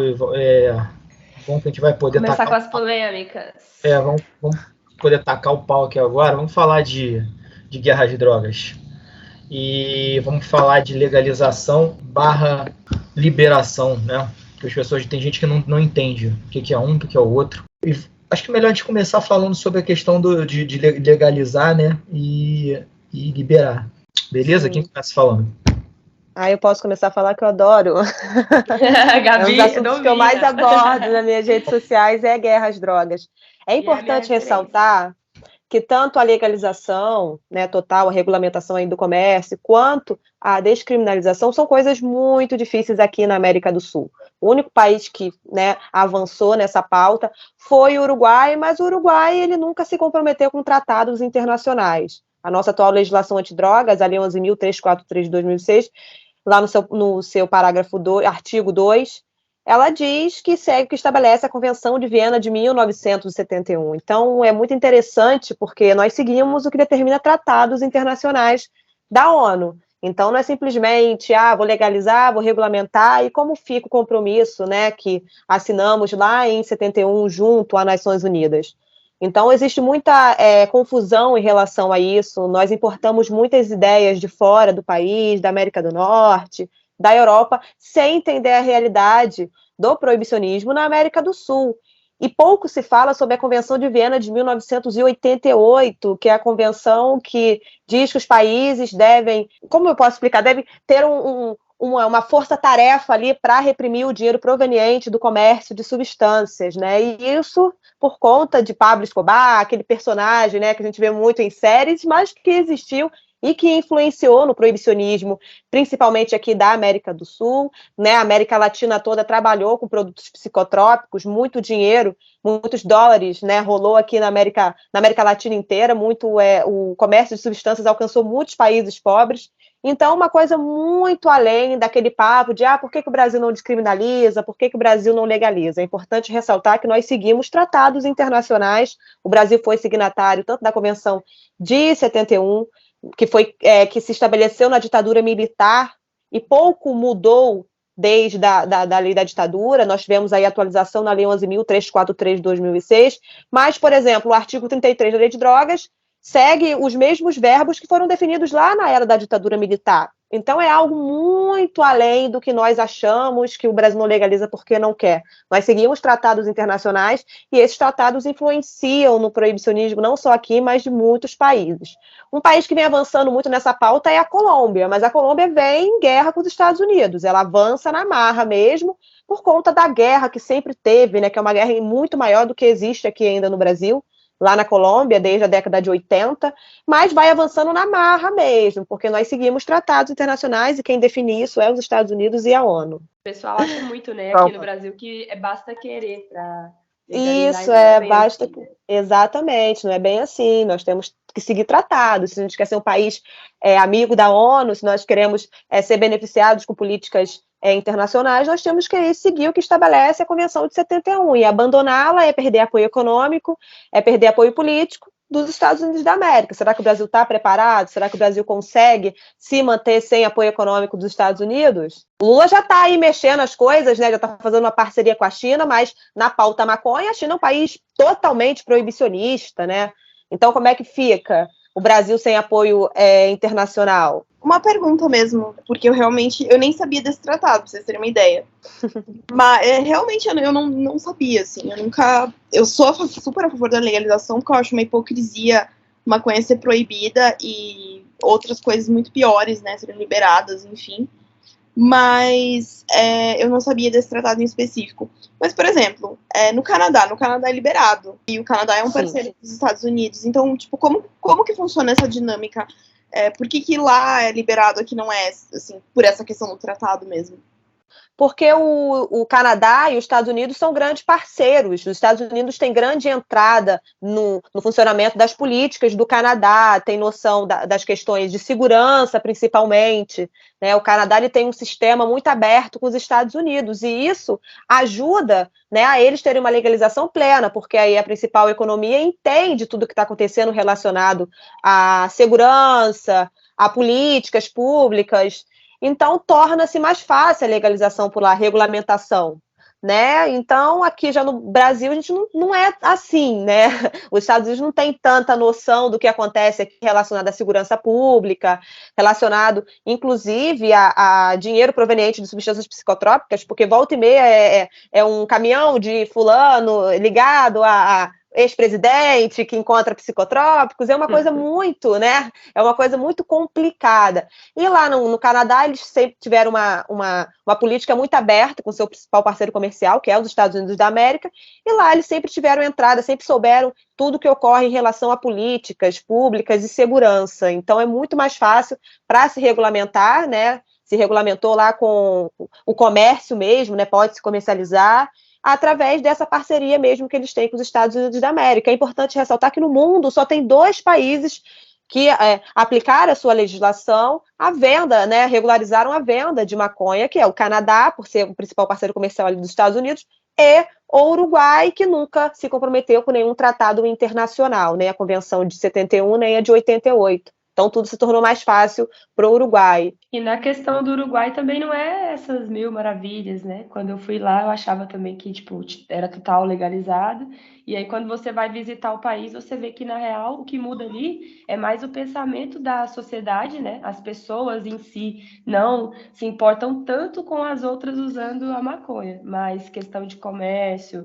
Bom que a gente vai poder começar com as polêmicas. Vamos poder tacar o pau aqui agora, vamos falar de guerra de drogas. E vamos falar de legalização barra liberação, né? Que as pessoas, tem gente que não entende o que é um, o que é o outro. E acho que é melhor a gente começar falando sobre a questão de legalizar, né? E liberar. Beleza? Sim. Quem começa falando? Eu posso começar a falar que eu adoro. Gabi, É um dos assuntos que eu mais abordo nas minhas redes sociais é guerra às drogas. É importante ressaltar que tanto a legalização, né, total, a regulamentação aí do comércio, quanto a descriminalização são coisas muito difíceis aqui na América do Sul. O único país que, né, avançou nessa pauta foi o Uruguai, mas o Uruguai ele nunca se comprometeu com tratados internacionais. A nossa atual legislação antidrogas, a Lei 11.343 de 2006, lá no seu parágrafo 2, artigo 2, ela diz que estabelece a Convenção de Viena de 1971. Então, é muito interessante, porque nós seguimos o que determina tratados internacionais da ONU. Então, não é simplesmente, vou legalizar, vou regulamentar, e como fica o compromisso, né, que assinamos lá em 71 junto às Nações Unidas. Então, existe muita confusão em relação a isso. Nós importamos muitas ideias de fora do país, da América do Norte, da Europa, sem entender a realidade do proibicionismo na América do Sul. E pouco se fala sobre a Convenção de Viena de 1988, que é a convenção que diz que os países devem, como eu posso explicar, devem ter uma força-tarefa ali para reprimir o dinheiro proveniente do comércio de substâncias, né? E isso por conta de Pablo Escobar, aquele personagem, né, que a gente vê muito em séries, mas que existiu e que influenciou no proibicionismo, principalmente aqui da América do Sul, né? A América Latina toda trabalhou com produtos psicotrópicos, muito dinheiro, muitos dólares, né? Rolou aqui na América Latina inteira, o comércio de substâncias alcançou muitos países pobres. Então, uma coisa muito além daquele papo de por que o Brasil não descriminaliza, por que o Brasil não legaliza. É importante ressaltar que nós seguimos tratados internacionais, o Brasil foi signatário tanto da Convenção de 71, que se estabeleceu na ditadura militar e pouco mudou desde da lei da ditadura. Nós tivemos aí a atualização na Lei 11.343 de 2006, mas, por exemplo, o artigo 33 da Lei de Drogas segue os mesmos verbos que foram definidos lá na era da ditadura militar. Então, é algo muito além do que nós achamos que o Brasil não legaliza porque não quer. Nós seguimos tratados internacionais e esses tratados influenciam no proibicionismo não só aqui, mas de muitos países. Um país que vem avançando muito nessa pauta é a Colômbia, mas a Colômbia vem em guerra com os Estados Unidos. Ela avança na marra mesmo por conta da guerra que sempre teve, né, que é uma guerra muito maior do que existe aqui ainda no Brasil, lá na Colômbia, desde a década de 80, mas vai avançando na marra mesmo, porque nós seguimos tratados internacionais e quem define isso é os Estados Unidos e a ONU. O pessoal acha muito, né, aqui no Brasil, que basta querer para... Isso, basta... Assim, né? Exatamente, não é bem assim, nós temos que seguir tratados, se a gente quer ser um país amigo da ONU, se nós queremos ser beneficiados com políticas internacionais, nós temos que seguir o que estabelece a Convenção de 71, e abandoná-la é perder apoio econômico, é perder apoio político dos Estados Unidos da América. Será que o Brasil está preparado? Será que o Brasil consegue se manter sem apoio econômico dos Estados Unidos? O Lula já está aí mexendo as coisas, né? Já está fazendo uma parceria com a China, mas na pauta maconha, a China é um país totalmente proibicionista, né? Então, como é que fica o Brasil sem apoio internacional? Uma pergunta mesmo, porque eu nem sabia desse tratado, pra vocês terem uma ideia. Mas realmente eu não sabia, assim. Eu sou super a favor da legalização, porque eu acho uma hipocrisia maconha ser proibida e outras coisas muito piores, né, serem liberadas, enfim. Mas eu não sabia desse tratado em específico. Mas, por exemplo, no Canadá é liberado. E o Canadá é um parceiro dos Estados Unidos. Então, tipo, como que funciona essa dinâmica? Por que lá é liberado, aqui não é, assim, por essa questão do tratado mesmo? Porque o Canadá e os Estados Unidos são grandes parceiros. Os Estados Unidos têm grande entrada no funcionamento das políticas do Canadá, tem noção das questões de segurança, principalmente, né? O Canadá ele tem um sistema muito aberto com os Estados Unidos, e isso ajuda, né, a eles terem uma legalização plena, porque aí a principal economia entende tudo o que está acontecendo relacionado à segurança, a políticas públicas. Então, torna-se mais fácil a legalização por lá, a regulamentação. né? Então, aqui já no Brasil, a gente não é assim, né? Os Estados Unidos não tem tanta noção do que acontece aqui relacionado à segurança pública, relacionado, inclusive, a dinheiro proveniente de substâncias psicotrópicas, porque volta e meia é um caminhão de fulano ligado a ex-presidente que encontra psicotrópicos, é uma coisa muito, né? É uma coisa muito complicada. E lá no Canadá, eles sempre tiveram uma política muito aberta com o seu principal parceiro comercial, que é os Estados Unidos da América, e lá eles sempre tiveram entrada, sempre souberam tudo que ocorre em relação a políticas públicas e segurança. Então, é muito mais fácil para se regulamentar, né? Se regulamentou lá com o comércio mesmo, né? Pode se comercializar através dessa parceria mesmo que eles têm com os Estados Unidos da América. É importante ressaltar que no mundo só tem 2 países que aplicaram a sua legislação à venda, né, regularizaram a venda de maconha, que é o Canadá, por ser o principal parceiro comercial ali dos Estados Unidos, e o Uruguai, que nunca se comprometeu com nenhum tratado internacional, nem a Convenção de 71, nem a de 88. Então, tudo se tornou mais fácil para o Uruguai. E na questão do Uruguai também não é essas mil maravilhas, né? Quando eu fui lá, eu achava também que, tipo, era total legalizado. E aí, quando você vai visitar o país, você vê que, na real, o que muda ali é mais o pensamento da sociedade, né? As pessoas em si não se importam tanto com as outras usando a maconha, mas questão de comércio,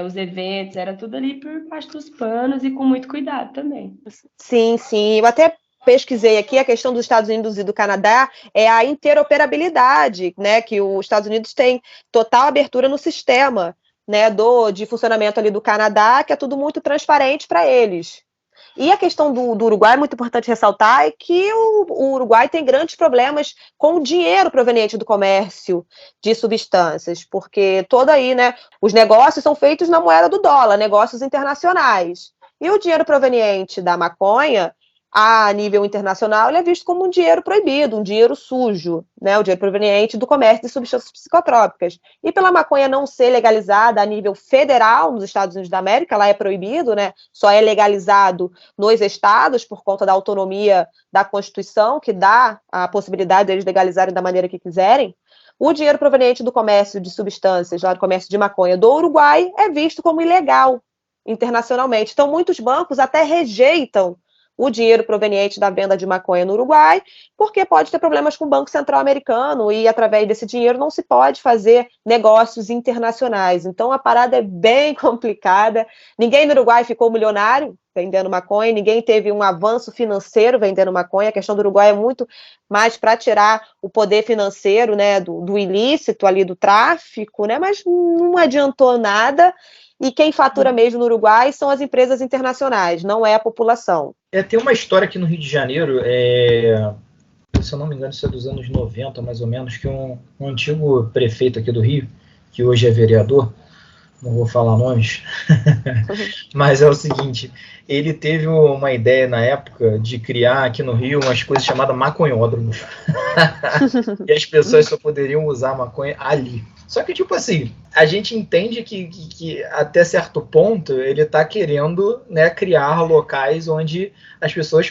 os eventos, era tudo ali por baixo dos panos e com muito cuidado também. Sim, sim. Eu até pesquisei aqui, a questão dos Estados Unidos e do Canadá é a interoperabilidade, né, que os Estados Unidos têm total abertura no sistema, né, de funcionamento ali do Canadá, que é tudo muito transparente para eles. E a questão do Uruguai, é muito importante ressaltar, é que o Uruguai tem grandes problemas com o dinheiro proveniente do comércio de substâncias, porque todo aí, né, os negócios são feitos na moeda do dólar, negócios internacionais. E o dinheiro proveniente da maconha, a nível internacional, ele é visto como um dinheiro proibido, um dinheiro sujo, né? O dinheiro proveniente do comércio de substâncias psicotrópicas. E pela maconha não ser legalizada a nível federal nos Estados Unidos da América, lá é proibido, né? Só é legalizado nos estados por conta da autonomia da Constituição, que dá a possibilidade deles legalizarem da maneira que quiserem. O dinheiro proveniente do comércio de substâncias, lá do comércio de maconha do Uruguai, é visto como ilegal internacionalmente. Então, muitos bancos até rejeitam o dinheiro proveniente da venda de maconha no Uruguai, porque pode ter problemas com o Banco Central americano e, através desse dinheiro, não se pode fazer negócios internacionais. Então, a parada é bem complicada. Ninguém no Uruguai ficou milionário vendendo maconha, ninguém teve um avanço financeiro vendendo maconha. A questão do Uruguai é muito mais para tirar o poder financeiro, né, do ilícito ali, do tráfico, né, mas não adiantou nada. E quem fatura mesmo no Uruguai são as empresas internacionais, não é a população. Tem uma história aqui no Rio de Janeiro, se eu não me engano, isso é dos anos 90, mais ou menos, que um antigo prefeito aqui do Rio, que hoje é vereador, não vou falar nomes, mas é o seguinte, ele teve uma ideia na época de criar aqui no Rio umas coisas chamadas maconhódromos. E as pessoas só poderiam usar maconha ali. Só que, tipo assim, a gente entende que até certo ponto ele está querendo, né, criar locais onde as pessoas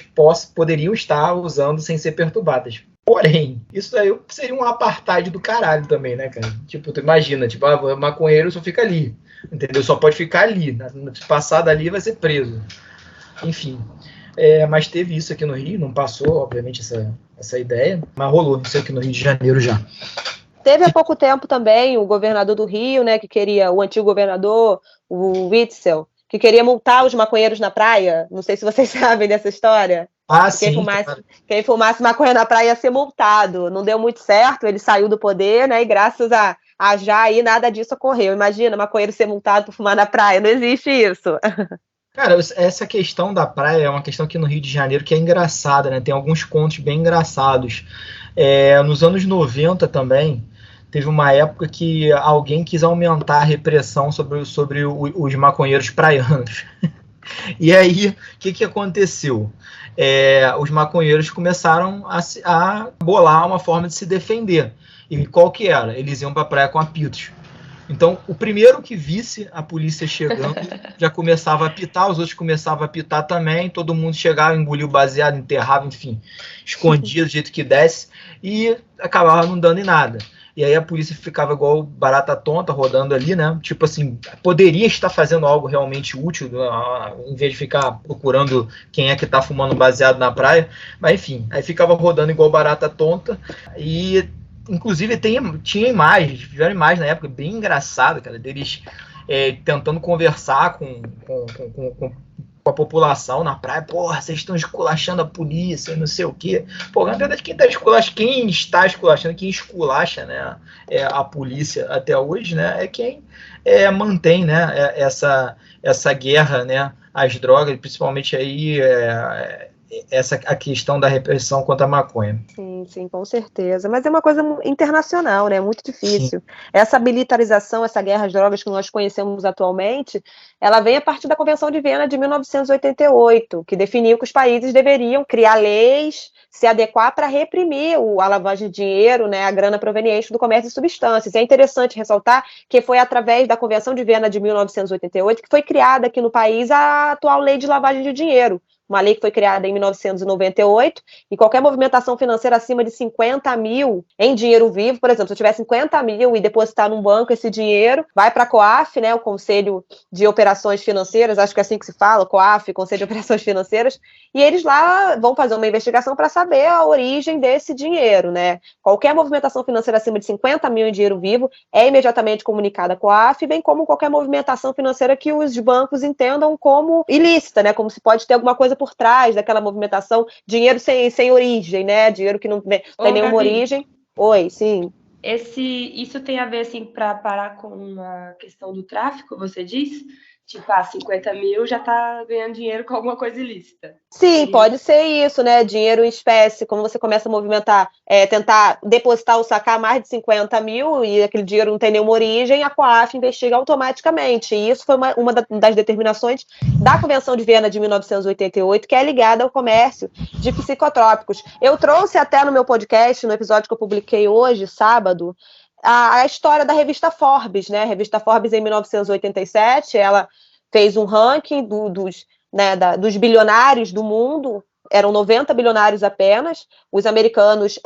poderiam estar usando sem ser perturbadas. Porém, isso aí seria um apartheid do caralho também, né, cara? Tipo, tu imagina, tipo, maconheiro só fica ali, entendeu? Só pode ficar ali, se passar dali vai ser preso. Enfim, mas teve isso aqui no Rio, não passou, obviamente, essa ideia, mas rolou isso aqui no Rio de Janeiro já. Teve há pouco tempo também o governador do Rio, né, que queria, o antigo governador, o Witzel, que queria multar os maconheiros na praia. Não sei se vocês sabem dessa história. Ah, sim. Claro. Quem fumasse maconha na praia ia ser multado. Não deu muito certo, ele saiu do poder, né, e graças a já aí nada disso ocorreu. Imagina, maconheiro ser multado por fumar na praia, não existe isso. Cara, essa questão da praia é uma questão aqui no Rio de Janeiro que é engraçada, né? Tem alguns contos bem engraçados. Nos anos 90 também, teve uma época que alguém quis aumentar a repressão sobre os maconheiros praianos. E aí, o que aconteceu? Os maconheiros começaram a bolar uma forma de se defender. E qual que era? Eles iam para a praia com apitos. Então, o primeiro que visse a polícia chegando já começava a apitar, os outros começavam a apitar também, todo mundo chegava, engoliu baseado, enterrava, enfim, escondia do jeito que desse e acabava não dando em nada. e aí a polícia ficava igual barata tonta rodando ali, né? Tipo assim, poderia estar fazendo algo realmente útil, em vez de ficar procurando quem é que tá fumando baseado na praia, mas enfim, aí ficava rodando igual barata tonta, e inclusive tinha imagens, tiveram imagens na época bem engraçada, cara, deles tentando conversar com a população na praia. Porra, vocês estão esculachando a polícia, não sei o quê. Pô, na verdade, quem está esculachando, quem esculacha, né, a polícia até hoje, né, é quem mantém, né, essa guerra, né, às drogas, principalmente aí a questão da repressão contra a maconha. Sim, com certeza. Mas é uma coisa internacional, né? Muito difícil. Sim. Essa militarização, essa guerra às drogas que nós conhecemos atualmente, ela vem a partir da Convenção de Viena de 1988, que definiu que os países deveriam criar leis, se adequar para reprimir a lavagem de dinheiro, né, a grana proveniente do comércio de substâncias. É interessante ressaltar que foi através da Convenção de Viena de 1988 que foi criada aqui no país a atual lei de lavagem de dinheiro, uma lei que foi criada em 1998, e qualquer movimentação financeira acima de 50 mil em dinheiro vivo, por exemplo, se eu tiver 50 mil e depositar num banco esse dinheiro, vai para a COAF, né, o Conselho de Operações Financeiras, acho que é assim que se fala, COAF, Conselho de Operações Financeiras, e eles lá vão fazer uma investigação para saber a origem desse dinheiro, né? Qualquer movimentação financeira acima de 50 mil em dinheiro vivo é imediatamente comunicada à COAF, bem como qualquer movimentação financeira que os bancos entendam como ilícita, né, como se pode ter alguma coisa por trás daquela movimentação, dinheiro sem origem, né? Dinheiro que não tem nenhuma origem. Oi, sim. Isso tem a ver, assim, para parar com a questão do tráfico, você diz? Tipo, 50 mil já tá ganhando dinheiro com alguma coisa ilícita. Sim, pode ser isso, né? Dinheiro em espécie, quando você começa a movimentar, tentar depositar ou sacar mais de 50 mil e aquele dinheiro não tem nenhuma origem, a COAF investiga automaticamente. E isso foi uma das determinações da Convenção de Viena de 1988, que é ligada ao comércio de psicotrópicos. Eu trouxe até no meu podcast, no episódio que eu publiquei hoje, sábado, a história da revista Forbes, né? A revista Forbes, em 1987, ela fez um ranking dos bilionários do mundo, eram 90 bilionários apenas. Os americanos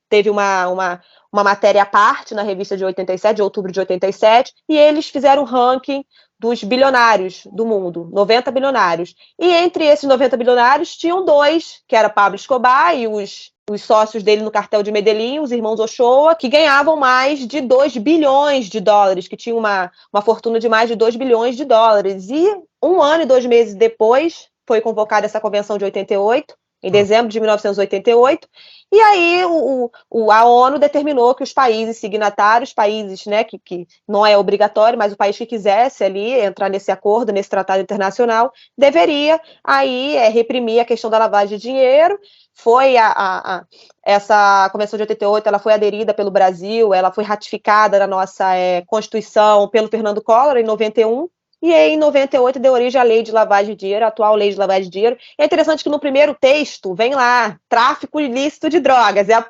teve uma matéria à parte na revista de 87, de outubro de 87, e eles fizeram um ranking dos bilionários do mundo, 90 bilionários. E entre esses 90 bilionários, tinham dois, que era Pablo Escobar e os sócios dele no cartel de Medellín, os irmãos Ochoa, que ganhavam mais de 2 bilhões de dólares, que tinham uma fortuna de mais de 2 bilhões de dólares. E 1 ano e 2 meses depois, foi convocada essa convenção de 88, em dezembro de 1988, e aí a ONU determinou que os países signatários, países, né, que não é obrigatório, mas o país que quisesse ali entrar nesse acordo, nesse tratado internacional, deveria aí reprimir a questão da lavagem de dinheiro. Foi essa Convenção de 88, ela foi aderida pelo Brasil, ela foi ratificada na nossa Constituição pelo Fernando Collor em 91, e em 98 deu origem à lei de lavagem de dinheiro, a atual lei de lavagem de dinheiro. E é interessante que no primeiro texto vem lá, tráfico ilícito de drogas. É o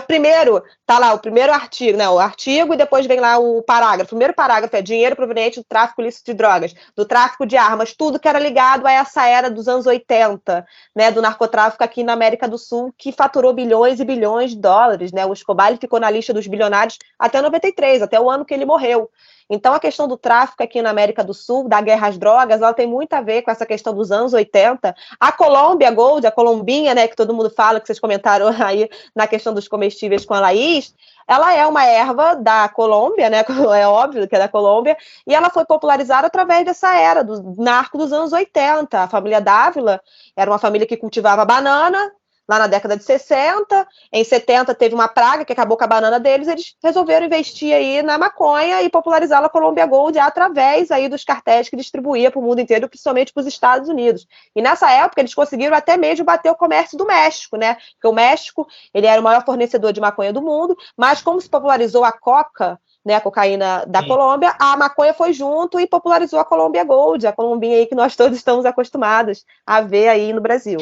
primeiro, tá lá, o primeiro artigo, né? O artigo, e depois vem lá o parágrafo. O primeiro parágrafo é dinheiro proveniente do tráfico ilícito de drogas, do tráfico de armas, tudo que era ligado a essa era dos anos 80, né? Do narcotráfico aqui na América do Sul, que faturou bilhões e bilhões de dólares, né? O Escobar ficou na lista dos bilionários até 93, até o ano que ele morreu. Então, a questão do tráfico aqui na América do Sul, da guerra às drogas, ela tem muito a ver com essa questão dos anos 80. A Colômbia Gold, a colombinha, né, que todo mundo fala, que vocês comentaram aí na questão dos comestíveis com a Laís, ela é uma erva da Colômbia, né, é óbvio que é da Colômbia, e ela foi popularizada através dessa era do narco dos anos 80. A família Dávila era uma família que cultivava banana, lá na década de 60, em 70 teve uma praga que acabou com a banana deles, eles resolveram investir aí na maconha e popularizar a Colombia Gold através aí dos cartéis que distribuía para o mundo inteiro, principalmente para os Estados Unidos. E nessa época eles conseguiram até mesmo bater o comércio do México, né? Porque o México, ele era o maior fornecedor de maconha do mundo, mas como se popularizou a coca, né, a cocaína da Colômbia, a maconha foi junto e popularizou a Colombia Gold, a colombinha aí que nós todos estamos acostumados a ver aí no Brasil.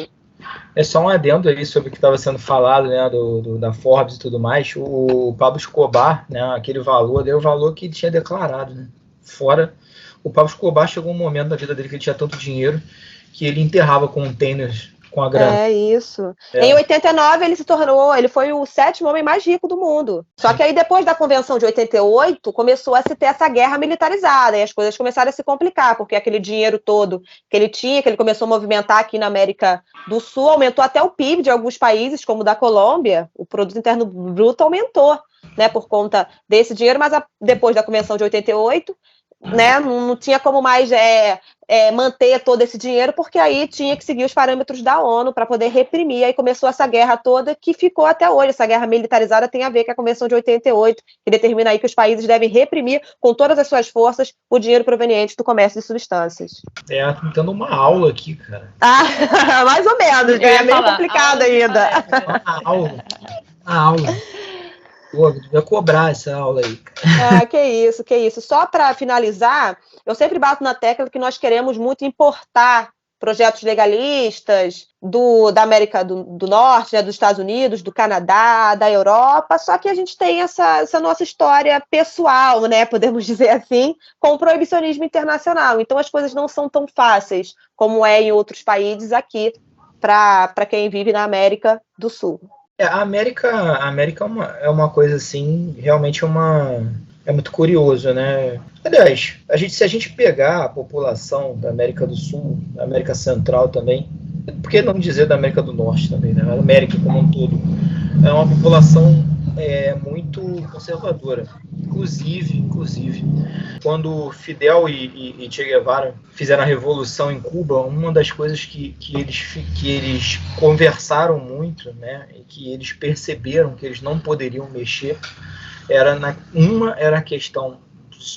É só um adendo aí sobre o que estava sendo falado, né, da Forbes e tudo mais. O Pablo Escobar, né, aquele valor, deu o valor que ele tinha declarado, né? Fora, o Pablo Escobar chegou um momento da vida dele que ele tinha tanto dinheiro que ele enterrava containers com a grana. É isso. Em 89 ele foi o 7º homem mais rico do mundo. Só que aí depois da Convenção de 88 começou a se ter essa guerra militarizada e as coisas começaram a se complicar, porque aquele dinheiro todo que ele tinha, que ele começou a movimentar aqui na América do Sul, aumentou até o PIB de alguns países, como o da Colômbia, o Produto Interno Bruto aumentou, né, por conta desse dinheiro, mas depois da Convenção de 88, né, não tinha como mais manter todo esse dinheiro, porque aí tinha que seguir os parâmetros da ONU para poder reprimir. Aí começou essa guerra toda que ficou até hoje. Essa guerra militarizada tem a ver com a Convenção de 88, que determina aí que os países devem reprimir com todas as suas forças o dinheiro proveniente do comércio de substâncias. Tô dando uma aula aqui, cara. Mais ou menos, é meio complicado ainda. Uma aula. Pô, devia cobrar essa aula aí. Que isso. Só para finalizar, eu sempre bato na tecla que nós queremos muito importar projetos legalistas da América do Norte, né, dos Estados Unidos, do Canadá, da Europa, só que a gente tem essa nossa história pessoal, né, podemos dizer assim, com o proibicionismo internacional. Então as coisas não são tão fáceis como é em outros países aqui, para quem vive na América do Sul. A América é uma coisa assim, realmente é muito curioso, né? Aliás, se a gente pegar a população da América do Sul, da América Central também, por que não dizer da América do Norte também, né? A América como um todo, é uma população muito conservadora. Inclusive, quando Fidel e Che Guevara fizeram a revolução em Cuba, uma das coisas que eles conversaram muito, né, e que eles perceberam que eles não poderiam mexer, era a questão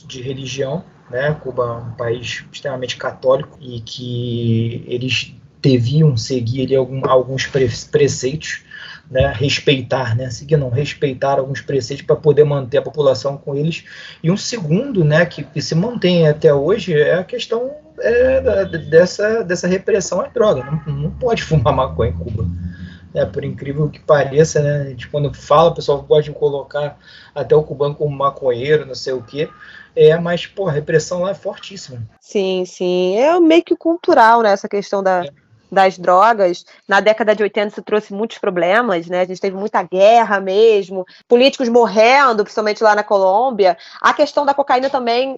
de religião, né? Cuba é um país extremamente católico e que eles deviam seguir ali alguns preceitos, né, respeitar alguns preceitos para poder manter a população com eles. E um segundo, né, que se mantém até hoje é a questão dessa repressão à droga. Não pode fumar maconha em Cuba. Por incrível que pareça, né, quando fala, o pessoal pode colocar até o cubano como maconheiro, não sei o quê, mas a repressão lá é fortíssima. Sim, é meio que cultural, né, essa questão das drogas. Na década de 80 se trouxe muitos problemas, né? A gente teve muita guerra mesmo, políticos morrendo, principalmente lá na Colômbia. A questão da cocaína também,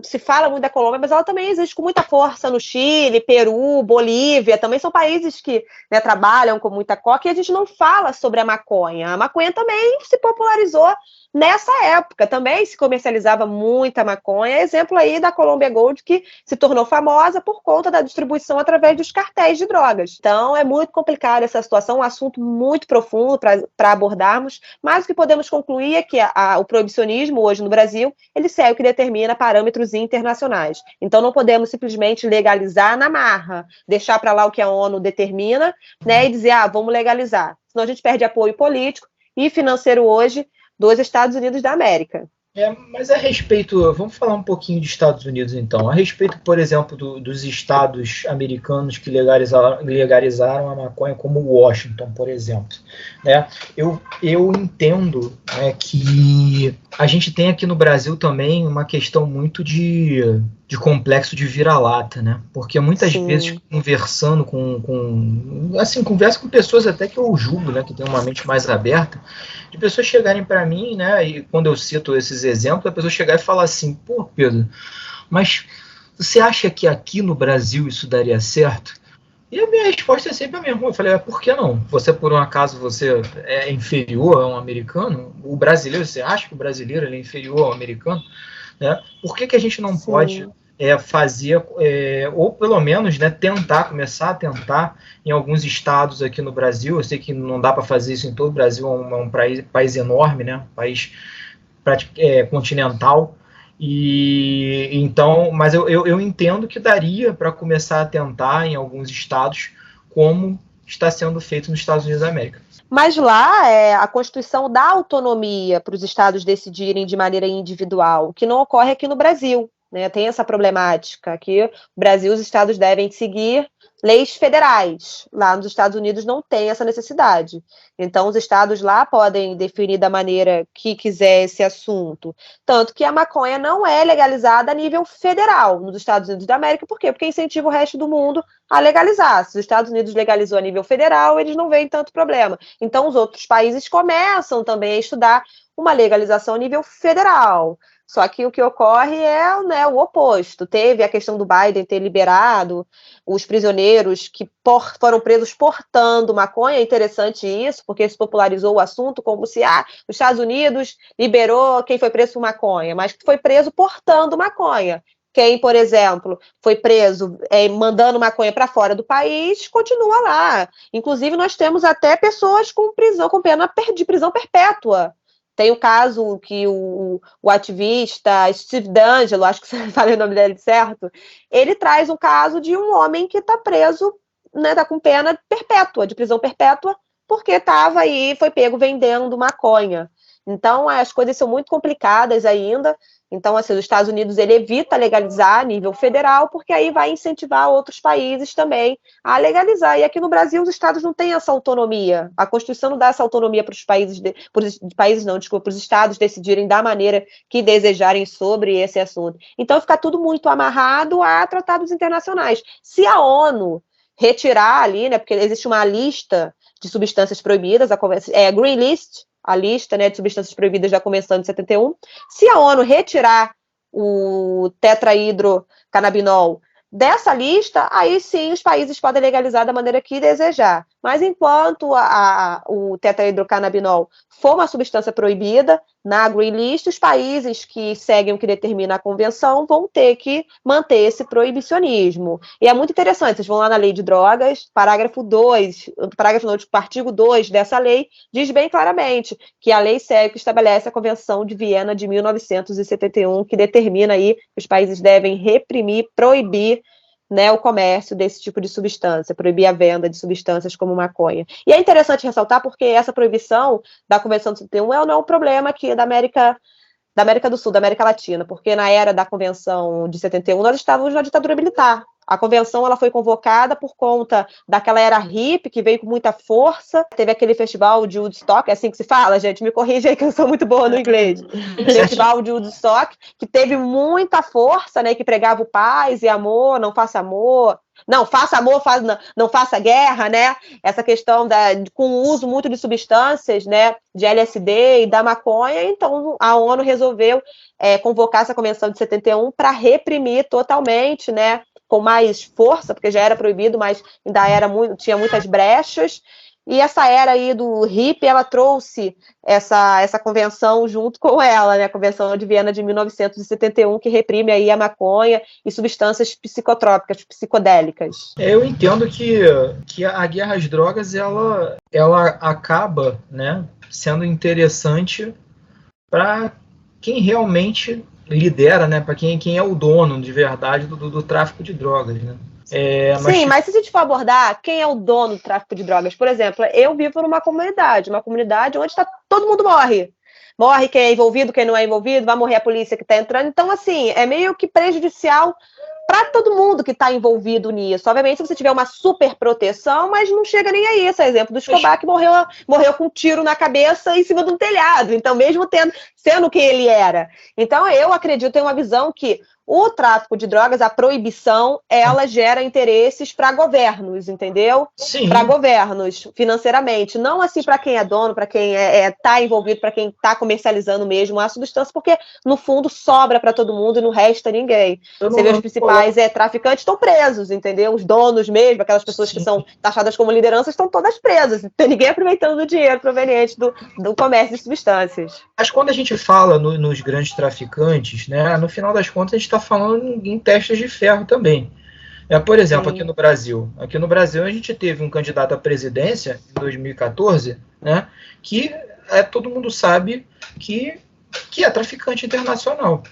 se fala muito da Colômbia, mas ela também existe com muita força no Chile, Peru, Bolívia, também são países que, né, trabalham com muita coca, e a gente não fala sobre a maconha. A maconha também se popularizou nessa época, também se comercializava muita maconha, exemplo aí da Colombia Gold, que se tornou famosa por conta da distribuição através dos cartéis de drogas. Então é muito complicada essa situação, um assunto muito profundo para abordarmos, mas o que podemos concluir é que o proibicionismo hoje no Brasil, ele segue o que determina parâmetros internacionais. Então não podemos simplesmente legalizar na marra, deixar para lá o que a ONU determina, né, e dizer, vamos legalizar. Senão a gente perde apoio político e financeiro hoje dos Estados Unidos da América. Mas a respeito, vamos falar um pouquinho de Estados Unidos então, a respeito, por exemplo, dos estados americanos que legalizaram a maconha, como Washington, por exemplo, né? Eu entendo, né, que a gente tem aqui no Brasil também uma questão muito de complexo de vira-lata, né? Porque muitas vezes conversando converso com pessoas até que eu julgo, né, que tem uma mente mais aberta, de pessoas chegarem para mim, né, e quando eu cito esses exemplos, a pessoa chegar e falar assim, pô, Pedro, mas você acha que aqui no Brasil isso daria certo? E a minha resposta é sempre a mesma. Eu falei, por que não? Por um acaso, você é inferior a um americano? O brasileiro, você acha que o brasileiro ele é inferior ao americano? Né? Por que a gente não pode fazer, ou pelo menos, né, começar a tentar em alguns estados aqui no Brasil? Eu sei que não dá para fazer isso em todo o Brasil, é um país enorme, né, país continental, e então, mas eu entendo que daria para começar a tentar em alguns estados, como está sendo feito nos Estados Unidos da América. Mas lá a Constituição dá autonomia para os estados decidirem de maneira individual, o que não ocorre aqui no Brasil. né? Tem essa problemática que o Brasil e os estados devem seguir leis federais. Lá nos Estados Unidos não tem essa necessidade. Então, os estados lá podem definir da maneira que quiser esse assunto. Tanto que a maconha não é legalizada a nível federal nos Estados Unidos da América. Por quê? Porque incentiva o resto do mundo a legalizar. Se os Estados Unidos legalizou a nível federal, eles não veem tanto problema. Então, os outros países começam também a estudar uma legalização a nível federal. Só que o que ocorre é, né, o oposto. Teve a questão do Biden ter liberado os prisioneiros que foram presos portando maconha. É interessante isso, porque se popularizou o assunto como se os Estados Unidos liberou quem foi preso por maconha, mas que foi preso portando maconha. Quem, por exemplo, foi preso mandando maconha para fora do país, continua lá. Inclusive, nós temos até pessoas com pena de prisão perpétua. Tem o caso que o ativista Steve D'Angelo, acho que você fala o nome dele certo, ele traz um caso de um homem que está preso, né, tá com pena perpétua, de prisão perpétua, porque estava aí, foi pego vendendo maconha. Então, as coisas são muito complicadas ainda. Então, assim, os Estados Unidos, ele evita legalizar a nível federal, porque aí vai incentivar outros países também a legalizar. E aqui no Brasil, os estados não têm essa autonomia. A Constituição não dá essa autonomia para os para os estados decidirem da maneira que desejarem sobre esse assunto. Então, fica tudo muito amarrado a tratados internacionais. Se a ONU retirar ali, né, porque existe uma lista de substâncias proibidas, a Green List, a lista, né, de substâncias proibidas da Convenção de 71, se a ONU retirar o tetrahidrocannabinol dessa lista, aí sim os países podem legalizar da maneira que desejar. Mas enquanto o tetrahidrocannabinol for uma substância proibida na Green List, os países que seguem o que determina a convenção vão ter que manter esse proibicionismo. E é muito interessante, vocês vão lá na Lei de Drogas, artigo 2 dessa lei, diz bem claramente que a lei segue, que estabelece a Convenção de Viena de 1971, que determina aí que os países devem reprimir, proibir, né, o comércio desse tipo de substância, proibir a venda de substâncias como maconha. E é interessante ressaltar porque essa proibição da Convenção de 71 não é um problema aqui da América do Sul, da América Latina, porque na era da Convenção de 71 nós estávamos na ditadura militar. A convenção ela foi convocada por conta daquela era hippie que veio com muita força. Teve aquele festival de Woodstock, é assim que se fala, gente, me corrija aí que eu sou muito boa no inglês. Festival de Woodstock, que teve muita força, né, que pregava o paz e amor, não faça amor, não faça guerra, né? Essa questão com o uso muito de substâncias, né, de LSD e da maconha. Então a ONU resolveu convocar essa convenção de 71 para reprimir totalmente, né, com mais força, porque já era proibido, mas ainda tinha muitas brechas. E essa era aí do hippie, ela trouxe essa convenção junto com ela, né? A Convenção de Viena de 1971, que reprime aí a maconha e substâncias psicotrópicas, psicodélicas. Eu entendo que a guerra às drogas, ela acaba, né, sendo interessante para quem realmente lidera, né, para quem é o dono de verdade do tráfico de drogas, né? Sim, mas se a gente for abordar quem é o dono do tráfico de drogas, por exemplo, eu vivo numa comunidade onde todo mundo morre. Morre quem é envolvido, quem não é envolvido, vai morrer a polícia que está entrando. Então, assim, é meio que prejudicial para todo mundo que está envolvido nisso. Obviamente, se você tiver uma super proteção, mas não chega nem aí. Esse é o exemplo do Escobar, que morreu com um tiro na cabeça em cima de um telhado. Então, mesmo sendo quem ele era. Então, eu acredito, tenho uma visão que o tráfico de drogas, a proibição, ela gera interesses para governos, entendeu? Para governos, financeiramente. Não assim para quem é dono, para quem está envolvido, para quem está comercializando mesmo a substância, porque, no fundo, sobra para todo mundo e não resta ninguém. Você vê os principais traficantes estão presos, entendeu? Os donos mesmo, aquelas pessoas que são taxadas como lideranças, estão todas presas. Não tem ninguém aproveitando o dinheiro proveniente do comércio de substâncias. Mas quando a gente fala nos grandes traficantes, né, no final das contas, a gente está falando em testes de ferro também. Por exemplo, aqui no Brasil. Aqui no Brasil a gente teve um candidato à presidência em 2014, né, que todo mundo sabe que é traficante internacional.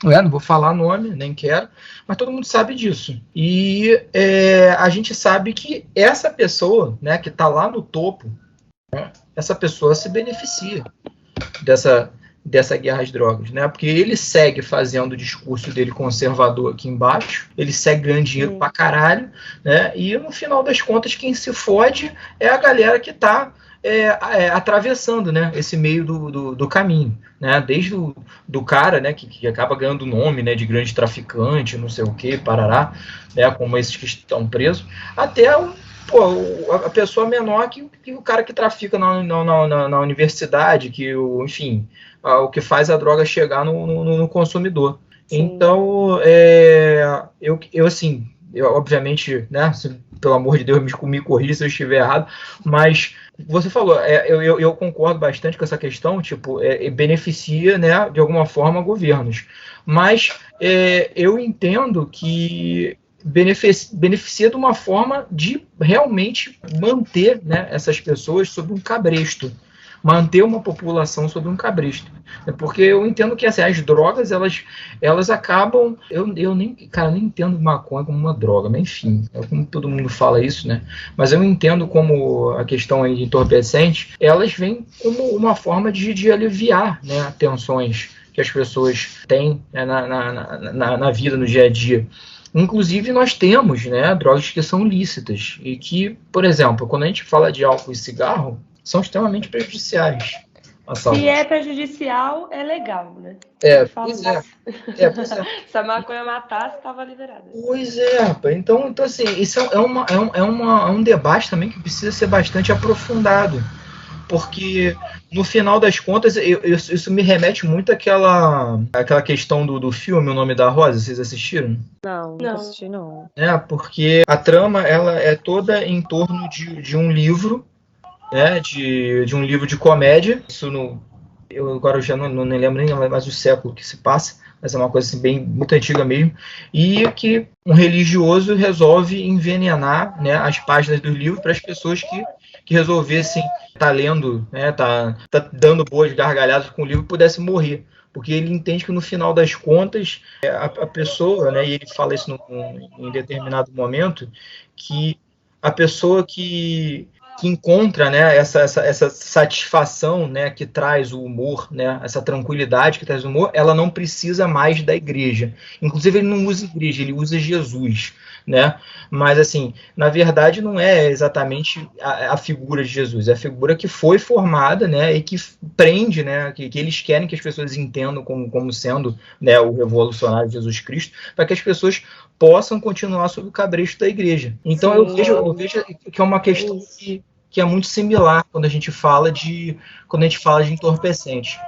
Não vou falar nome, nem quero, mas todo mundo sabe disso. E a gente sabe que essa pessoa, né, que está lá no topo, né, essa pessoa se beneficia dessa guerra às drogas, né? Porque ele segue fazendo o discurso dele conservador aqui embaixo, ele segue ganhando dinheiro pra caralho, né? E no final das contas, quem se fode é a galera que tá atravessando, né, esse meio do caminho, né, desde do cara, né, que acaba ganhando o nome, né, de grande traficante, não sei o que, parará, né, como esses que estão presos, até a pessoa menor que o cara que trafica na universidade, enfim, o que faz a droga chegar no consumidor. Sim. Então, eu assim, obviamente, né, pelo amor de Deus, me corrija se eu estiver errado, mas você falou, eu concordo bastante com essa questão, tipo, beneficia, né, de alguma forma governos, mas eu entendo que beneficia de uma forma de realmente manter, né, essas pessoas sob um cabresto, manter uma população sob um cabresto. Porque eu entendo que assim, as drogas, elas acabam... Eu nem entendo maconha como uma droga, mas enfim, como todo mundo fala isso, né? Mas eu entendo como a questão aí de entorpecentes, elas vêm como uma forma de aliviar, né, tensões que as pessoas têm, né, na vida, no dia a dia. Inclusive, nós temos, né, drogas que são lícitas e que, por exemplo, quando a gente fala de álcool e cigarro, são extremamente prejudiciais à saúde. Se é prejudicial, é legal, né? Pois é. Se a maconha matasse, estava liberada. Pois é, rapaz. Então assim, isso é um debate também que precisa ser bastante aprofundado. Porque, no final das contas, isso me remete muito àquela questão do filme O Nome da Rosa. Vocês assistiram? Não assisti, não. Porque a trama ela é toda em torno de um livro, né, de um livro de comédia. Isso eu agora já não lembro nem mais o século que se passa, mas é uma coisa assim, muito antiga mesmo. E que um religioso resolve envenenar, né, as páginas do livro para as pessoas que resolvessem estar lendo, né, tá dando boas gargalhadas com o livro, pudesse morrer. Porque ele entende que no final das contas, a pessoa, né, e ele fala isso em determinado momento, que a pessoa que encontra, né, essa satisfação, né, que traz o humor, né, essa tranquilidade que traz o humor, ela não precisa mais da igreja. Inclusive, ele não usa igreja, ele usa Jesus, né? Mas, assim, na verdade, não é exatamente a figura de Jesus, é a figura que foi formada, né, e que prende, né, que eles querem que as pessoas entendam como sendo, né, o revolucionário Jesus Cristo, para que as pessoas possam continuar sob o cabresto da igreja. Então, eu vejo que é uma questão que é muito similar quando a gente fala de entorpecente.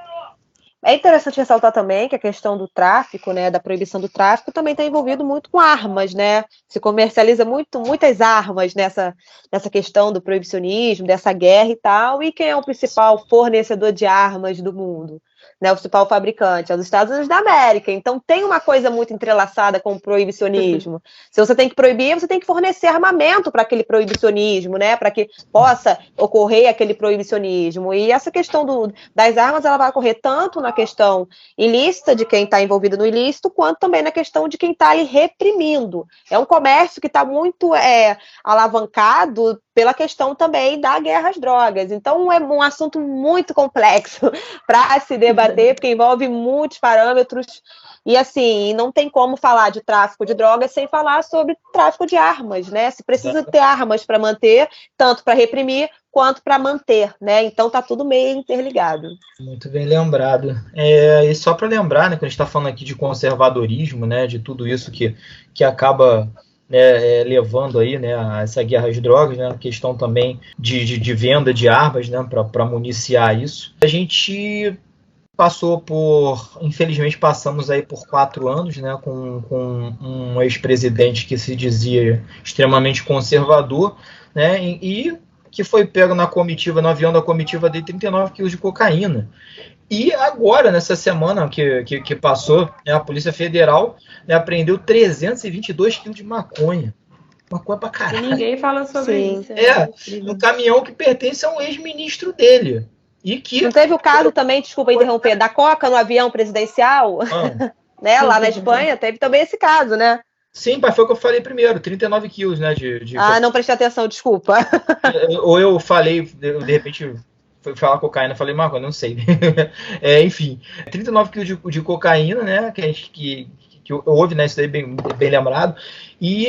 É interessante ressaltar também que a questão do tráfico, né, da proibição do tráfico, também está envolvido muito com armas, né? Se comercializa muitas armas nessa questão do proibicionismo, dessa guerra e tal. E quem é o principal fornecedor de armas do mundo? Né, o principal fabricante é os Estados Unidos da América. Então tem uma coisa muito entrelaçada com o proibicionismo. Se você tem que proibir, você tem que fornecer armamento para aquele proibicionismo, né, para que possa ocorrer aquele proibicionismo. E essa questão das armas, ela vai ocorrer tanto na questão ilícita de quem está envolvido no ilícito, quanto também na questão de quem está ali reprimindo. É um comércio que está muito alavancado pela questão também da guerra às drogas. Então, é um assunto muito complexo para se debater, porque envolve muitos parâmetros. E, assim, não tem como falar de tráfico de drogas sem falar sobre tráfico de armas, né? Se precisa ter armas para manter, tanto para reprimir quanto para manter, né? Então, tá tudo meio interligado. Muito bem lembrado. E só para lembrar, né, que a gente está falando aqui de conservadorismo, né, de tudo isso que acaba... né, levando aí, né, a essa guerra às drogas, né, a questão também de venda de armas, né, para municiar isso. A gente infelizmente passamos aí por 4 anos, né, com um ex-presidente que se dizia extremamente conservador, né, e que foi pego no avião da comitiva de 39 quilos de cocaína. E agora, nessa semana que passou, né, a Polícia Federal, né, apreendeu 322 quilos de maconha. Maconha pra caralho. E ninguém fala sobre isso. Um caminhão que pertence a um ex-ministro dele. E que... Não teve o caso também, desculpa interromper, da coca no avião presidencial? Né, lá na Espanha, teve também esse caso, né? Sim, foi o que eu falei primeiro, 39 quilos, né? Não prestei atenção, desculpa. Ou eu falei, de repente... Foi falar cocaína, falei maconha, não sei. Enfim, 39 quilos de cocaína, né? Que houve, né? Isso daí bem lembrado.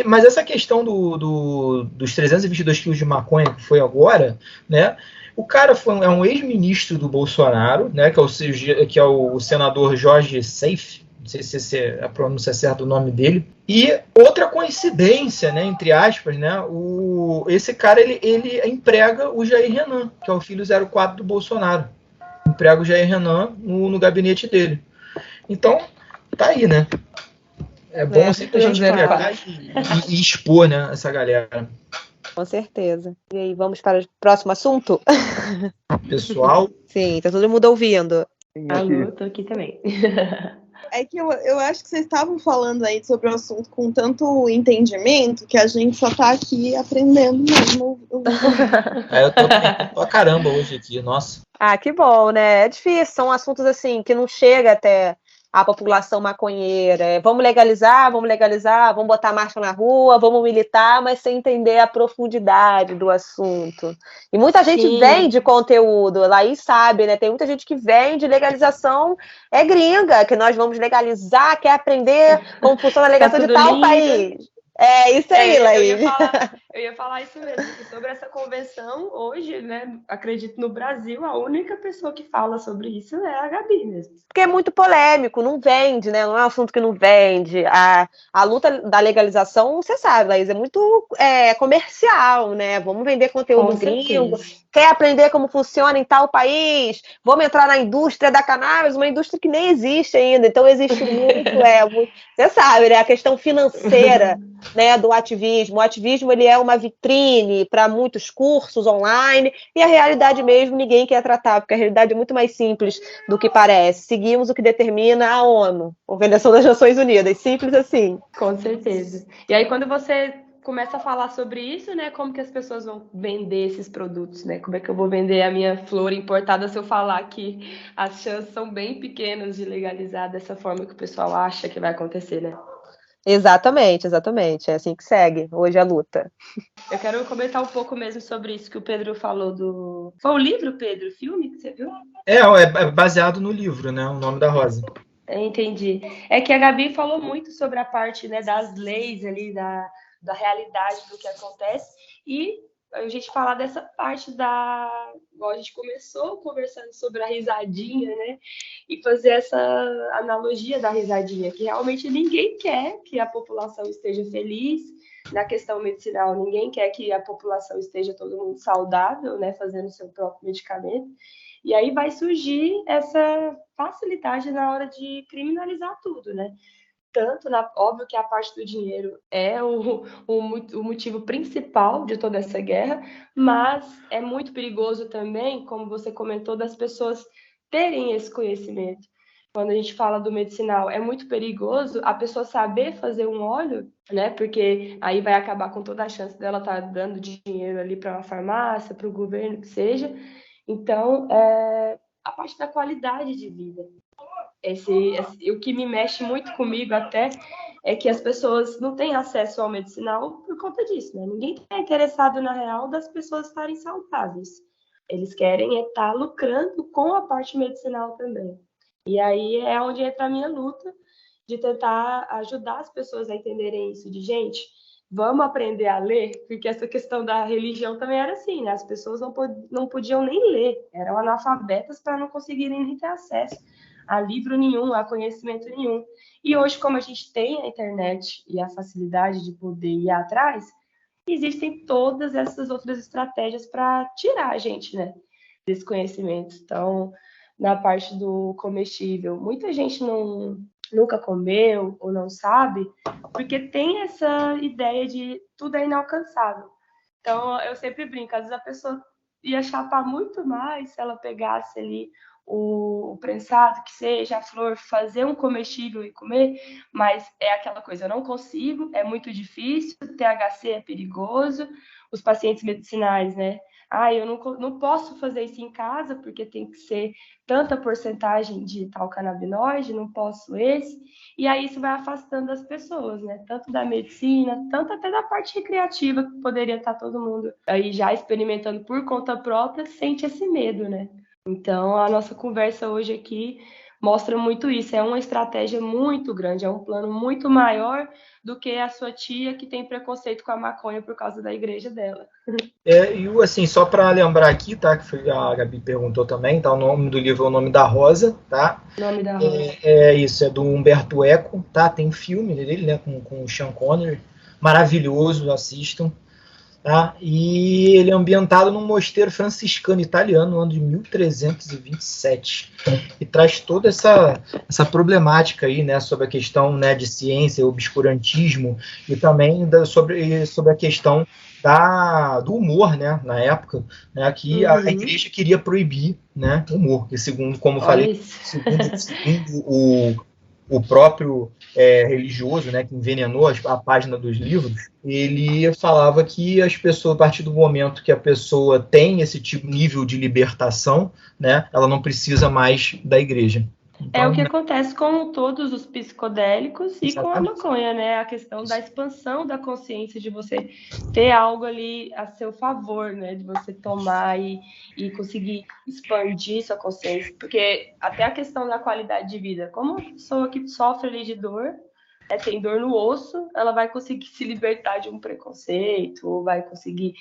Mas essa questão dos 322 quilos de maconha que foi agora, né? O cara é um ex-ministro do Bolsonaro, né? Que é o senador Jorge Seif, não sei se é a pronúncia certa do nome dele. E outra coincidência, né, entre aspas, né, esse cara ele emprega o Jair Renan, que é o filho 04 do Bolsonaro. Emprega o Jair Renan no gabinete dele. Então, tá aí, né? É bom sempre a gente pegar e expor, né, essa galera. Com certeza. E aí, vamos para o próximo assunto? Pessoal? Sim, tá todo mundo ouvindo. Alô, tô aqui também. É que eu acho que vocês estavam falando aí sobre o assunto com tanto entendimento que a gente só tá aqui aprendendo mesmo. Eu tô a caramba hoje aqui, nossa. Ah, que bom, né? É difícil, são assuntos assim que não chega até a população maconheira. Vamos legalizar, vamos botar marcha na rua, vamos militar, mas sem entender a profundidade do assunto. E muita gente vende conteúdo, Laís sabe, né? Tem muita gente que vende legalização, é gringa, que nós vamos legalizar, quer aprender como funciona a legalização de tal país. É isso aí, Laís. Eu ia falar isso mesmo, que sobre essa convenção, hoje, né, acredito no Brasil, a única pessoa que fala sobre isso é a Gabi mesmo. Porque é muito polêmico, não vende, né? Não é um assunto que não vende. A luta da legalização, você sabe, Laís, é muito comercial, né? Vamos vender conteúdo gringo. Quer aprender como funciona em tal país? Vamos entrar na indústria da cannabis, uma indústria que nem existe ainda. Então, existe muito, você sabe, né? A questão financeira, né, do ativismo. O ativismo, ele é uma vitrine para muitos cursos online e a realidade mesmo ninguém quer tratar, porque a realidade é muito mais simples do que parece. Seguimos o que determina a ONU, Organização das Nações Unidas. Simples assim. Com certeza. E aí, quando você começa a falar sobre isso, né? Como que as pessoas vão vender esses produtos, né? Como é que eu vou vender a minha flor importada se eu falar que as chances são bem pequenas de legalizar dessa forma que o pessoal acha que vai acontecer, né? Exatamente. É assim que segue hoje a luta. Eu quero comentar um pouco mesmo sobre isso que o Pedro falou do... Foi o livro, Pedro? O filme que você viu? É baseado no livro, né? O Nome da Rosa. Entendi. É que a Gabi falou muito sobre a parte, né, das leis ali, da realidade do que acontece, e a gente falar dessa parte igual a gente começou conversando sobre a risadinha, né, e fazer essa analogia da risadinha, que realmente ninguém quer que a população esteja feliz na questão medicinal, ninguém quer que a população esteja todo mundo saudável, né, fazendo seu próprio medicamento. E aí vai surgir essa facilidade na hora de criminalizar tudo, né? Tanto, óbvio que a parte do dinheiro é o motivo principal de toda essa guerra, mas é muito perigoso também, como você comentou, das pessoas terem esse conhecimento. Quando a gente fala do medicinal, é muito perigoso a pessoa saber fazer um óleo, né? Porque aí vai acabar com toda a chance dela estar dando dinheiro ali para uma farmácia, para o governo, que seja. Então, a parte da qualidade de vida. O que me mexe muito comigo até é que as pessoas não têm acesso ao medicinal por conta disso, né? Ninguém está interessado, na real, das pessoas estarem saudáveis. Eles querem estar lucrando com a parte medicinal também. E aí é onde entra a minha luta de tentar ajudar as pessoas a entenderem isso, de gente, vamos aprender a ler, porque essa questão da religião também era assim, né? As pessoas não podiam nem ler, eram analfabetas para não conseguirem nem ter acesso a livro nenhum, a conhecimento nenhum. E hoje, como a gente tem a internet e a facilidade de poder ir atrás, existem todas essas outras estratégias para tirar a gente, né, desse conhecimento. Então, na parte do comestível, muita gente nunca comeu ou não sabe, porque tem essa ideia de tudo é inalcançável. Então, eu sempre brinco, às vezes a pessoa ia chapar muito mais se ela pegasse ali o prensado, que seja a flor, fazer um comestível e comer, mas é aquela coisa, eu não consigo, é muito difícil, THC é perigoso, os pacientes medicinais, né, eu não posso fazer isso em casa porque tem que ser tanta porcentagem de tal canabinoide, não posso esse. E aí isso vai afastando as pessoas, né? Tanto da medicina, tanto até da parte recreativa, que poderia estar todo mundo aí já experimentando por conta própria, sente esse medo, né? Então, a nossa conversa hoje aqui mostra muito isso. É uma estratégia muito grande, é um plano muito maior do que a sua tia que tem preconceito com a maconha por causa da igreja dela. E assim, só para lembrar aqui, tá? Que foi, a Gabi perguntou também, tá? O nome do livro é O Nome da Rosa, tá? Nome da Rosa. Isso, é do Humberto Eco, tá? Tem filme dele, né? Com o Sean Connery. Maravilhoso, assistam. Tá? E ele é ambientado num mosteiro franciscano italiano no ano de 1327 e traz toda essa problemática aí, né, sobre a questão, né, de ciência, obscurantismo e também sobre a questão do humor, né, na época, né, que a igreja queria proibir, né, humor, e segundo, como eu falei, segundo o próprio religioso, né, que envenenou a página dos livros, ele falava que as pessoas, a partir do momento que a pessoa tem esse tipo nível de libertação, né, ela não precisa mais da igreja. Então, é o que acontece com todos os psicodélicos e com a maconha, né? A questão da expansão da consciência, de você ter algo ali a seu favor, né? De você tomar e conseguir expandir sua consciência. Porque até a questão da qualidade de vida, como uma pessoa que sofre ali de dor, tem dor no osso, ela vai conseguir se libertar de um preconceito, ou vai conseguir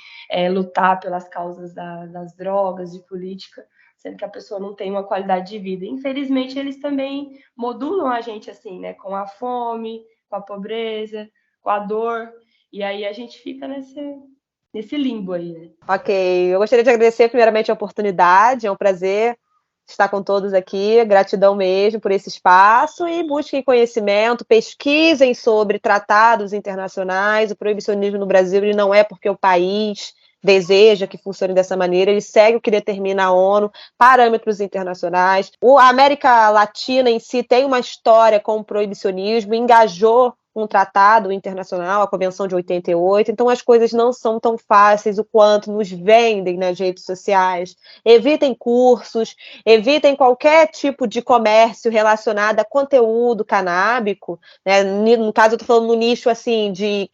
lutar pelas causas das drogas, de política, sendo que a pessoa não tem uma qualidade de vida. Infelizmente, eles também modulam a gente assim, né? Com a fome, com a pobreza, com a dor, e aí a gente fica nesse limbo aí, né? Ok, eu gostaria de agradecer primeiramente a oportunidade, é um prazer estar com todos aqui, gratidão mesmo por esse espaço, e busquem conhecimento, pesquisem sobre tratados internacionais. O proibicionismo no Brasil ele não é porque o país deseja que funcione dessa maneira, ele segue o que determina a ONU, parâmetros internacionais. A América Latina em si tem uma história com o proibicionismo, engajou um tratado internacional, a Convenção de 88, então as coisas não são tão fáceis o quanto nos vendem nas redes sociais. Evitem cursos, evitem qualquer tipo de comércio relacionado a conteúdo canábico, né? No caso eu estou falando no nicho assim, de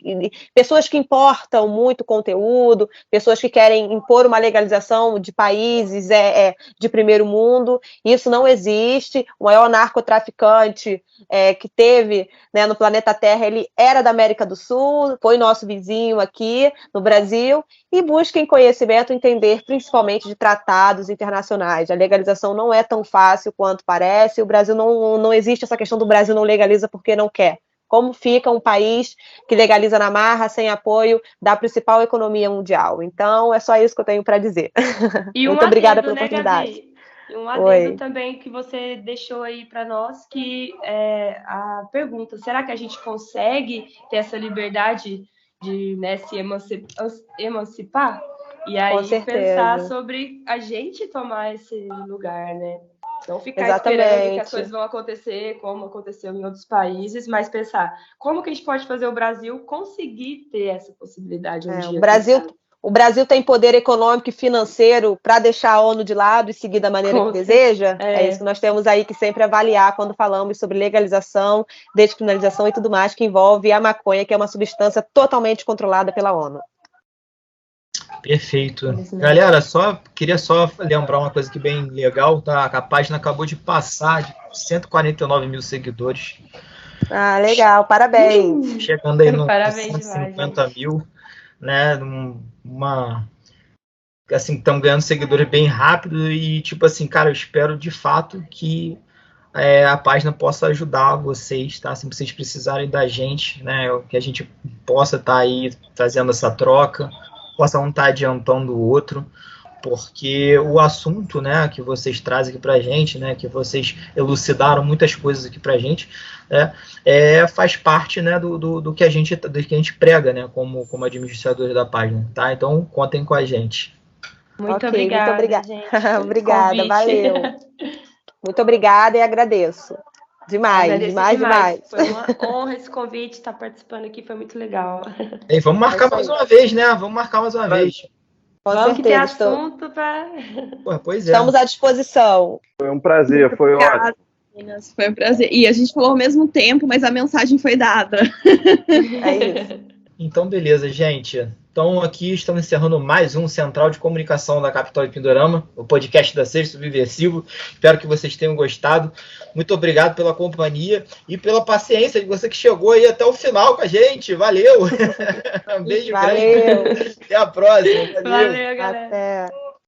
pessoas que importam muito conteúdo, pessoas que querem impor uma legalização de países de primeiro mundo. Isso não existe. O maior narcotraficante que teve, né, no planeta Terra, ele era da América do Sul, foi nosso vizinho aqui no Brasil, e busquem conhecimento, entender principalmente de tratados internacionais. A legalização não é tão fácil quanto parece, o Brasil não existe essa questão do Brasil não legaliza porque não quer. Como fica um país que legaliza na marra, sem apoio da principal economia mundial? Então, é só isso que eu tenho para dizer. E muito obrigada pela oportunidade. Gabi? E um adendo também que você deixou aí para nós, que é a pergunta, será que a gente consegue ter essa liberdade de, né, se emancipar? E aí pensar sobre a gente tomar esse lugar, né? Não ficar esperando que as coisas vão acontecer como aconteceu em outros países, mas pensar como que a gente pode fazer o Brasil conseguir ter essa possibilidade um dia. O Brasil tem poder econômico e financeiro para deixar a ONU de lado e seguir da maneira que deseja? É isso que nós temos aí que sempre avaliar quando falamos sobre legalização, descriminalização e tudo mais que envolve a maconha, que é uma substância totalmente controlada pela ONU. Perfeito. Galera, queria só lembrar uma coisa que bem legal, tá? A página acabou de passar de 149 mil seguidores. Ah, legal, parabéns. Chegando aí no 150 mil, né? Assim, estão ganhando seguidores bem rápido e, tipo assim, cara, eu espero de fato que a página possa ajudar vocês, tá? Se vocês precisarem da gente, né? Que a gente possa estar aí fazendo essa troca, possa um estar adiantando o outro, porque o assunto, né, que vocês trazem aqui pra gente, né, que vocês elucidaram muitas coisas aqui pra gente, faz parte, né, do que a gente prega, né, como administradores da página, tá? Então, contem com a gente. Muito obrigada, gente. Obrigada, valeu. Muito obrigada e agradeço. Demais. Foi uma honra esse convite, estar participando aqui, foi muito legal. E vamos marcar mais uma vez, né? Vamos marcar mais uma vez. Com Vamos que tem certeza. assunto para... Pô, pois é. Estamos à disposição. Foi um prazer, foi Obrigada, ótimo. meninas. Foi um prazer. E a gente falou ao mesmo tempo, mas a mensagem foi dada. É isso. Então, beleza, gente. Então, aqui estamos encerrando mais um Central de Comunicação da Capital de Pindorama, o podcast da Sexta Subversivo. Espero que vocês tenham gostado. Muito obrigado pela companhia e pela paciência de você que chegou aí até o final com a gente. Valeu! Um beijo grande. Valeu. Até a próxima. Valeu. Valeu, galera. Até.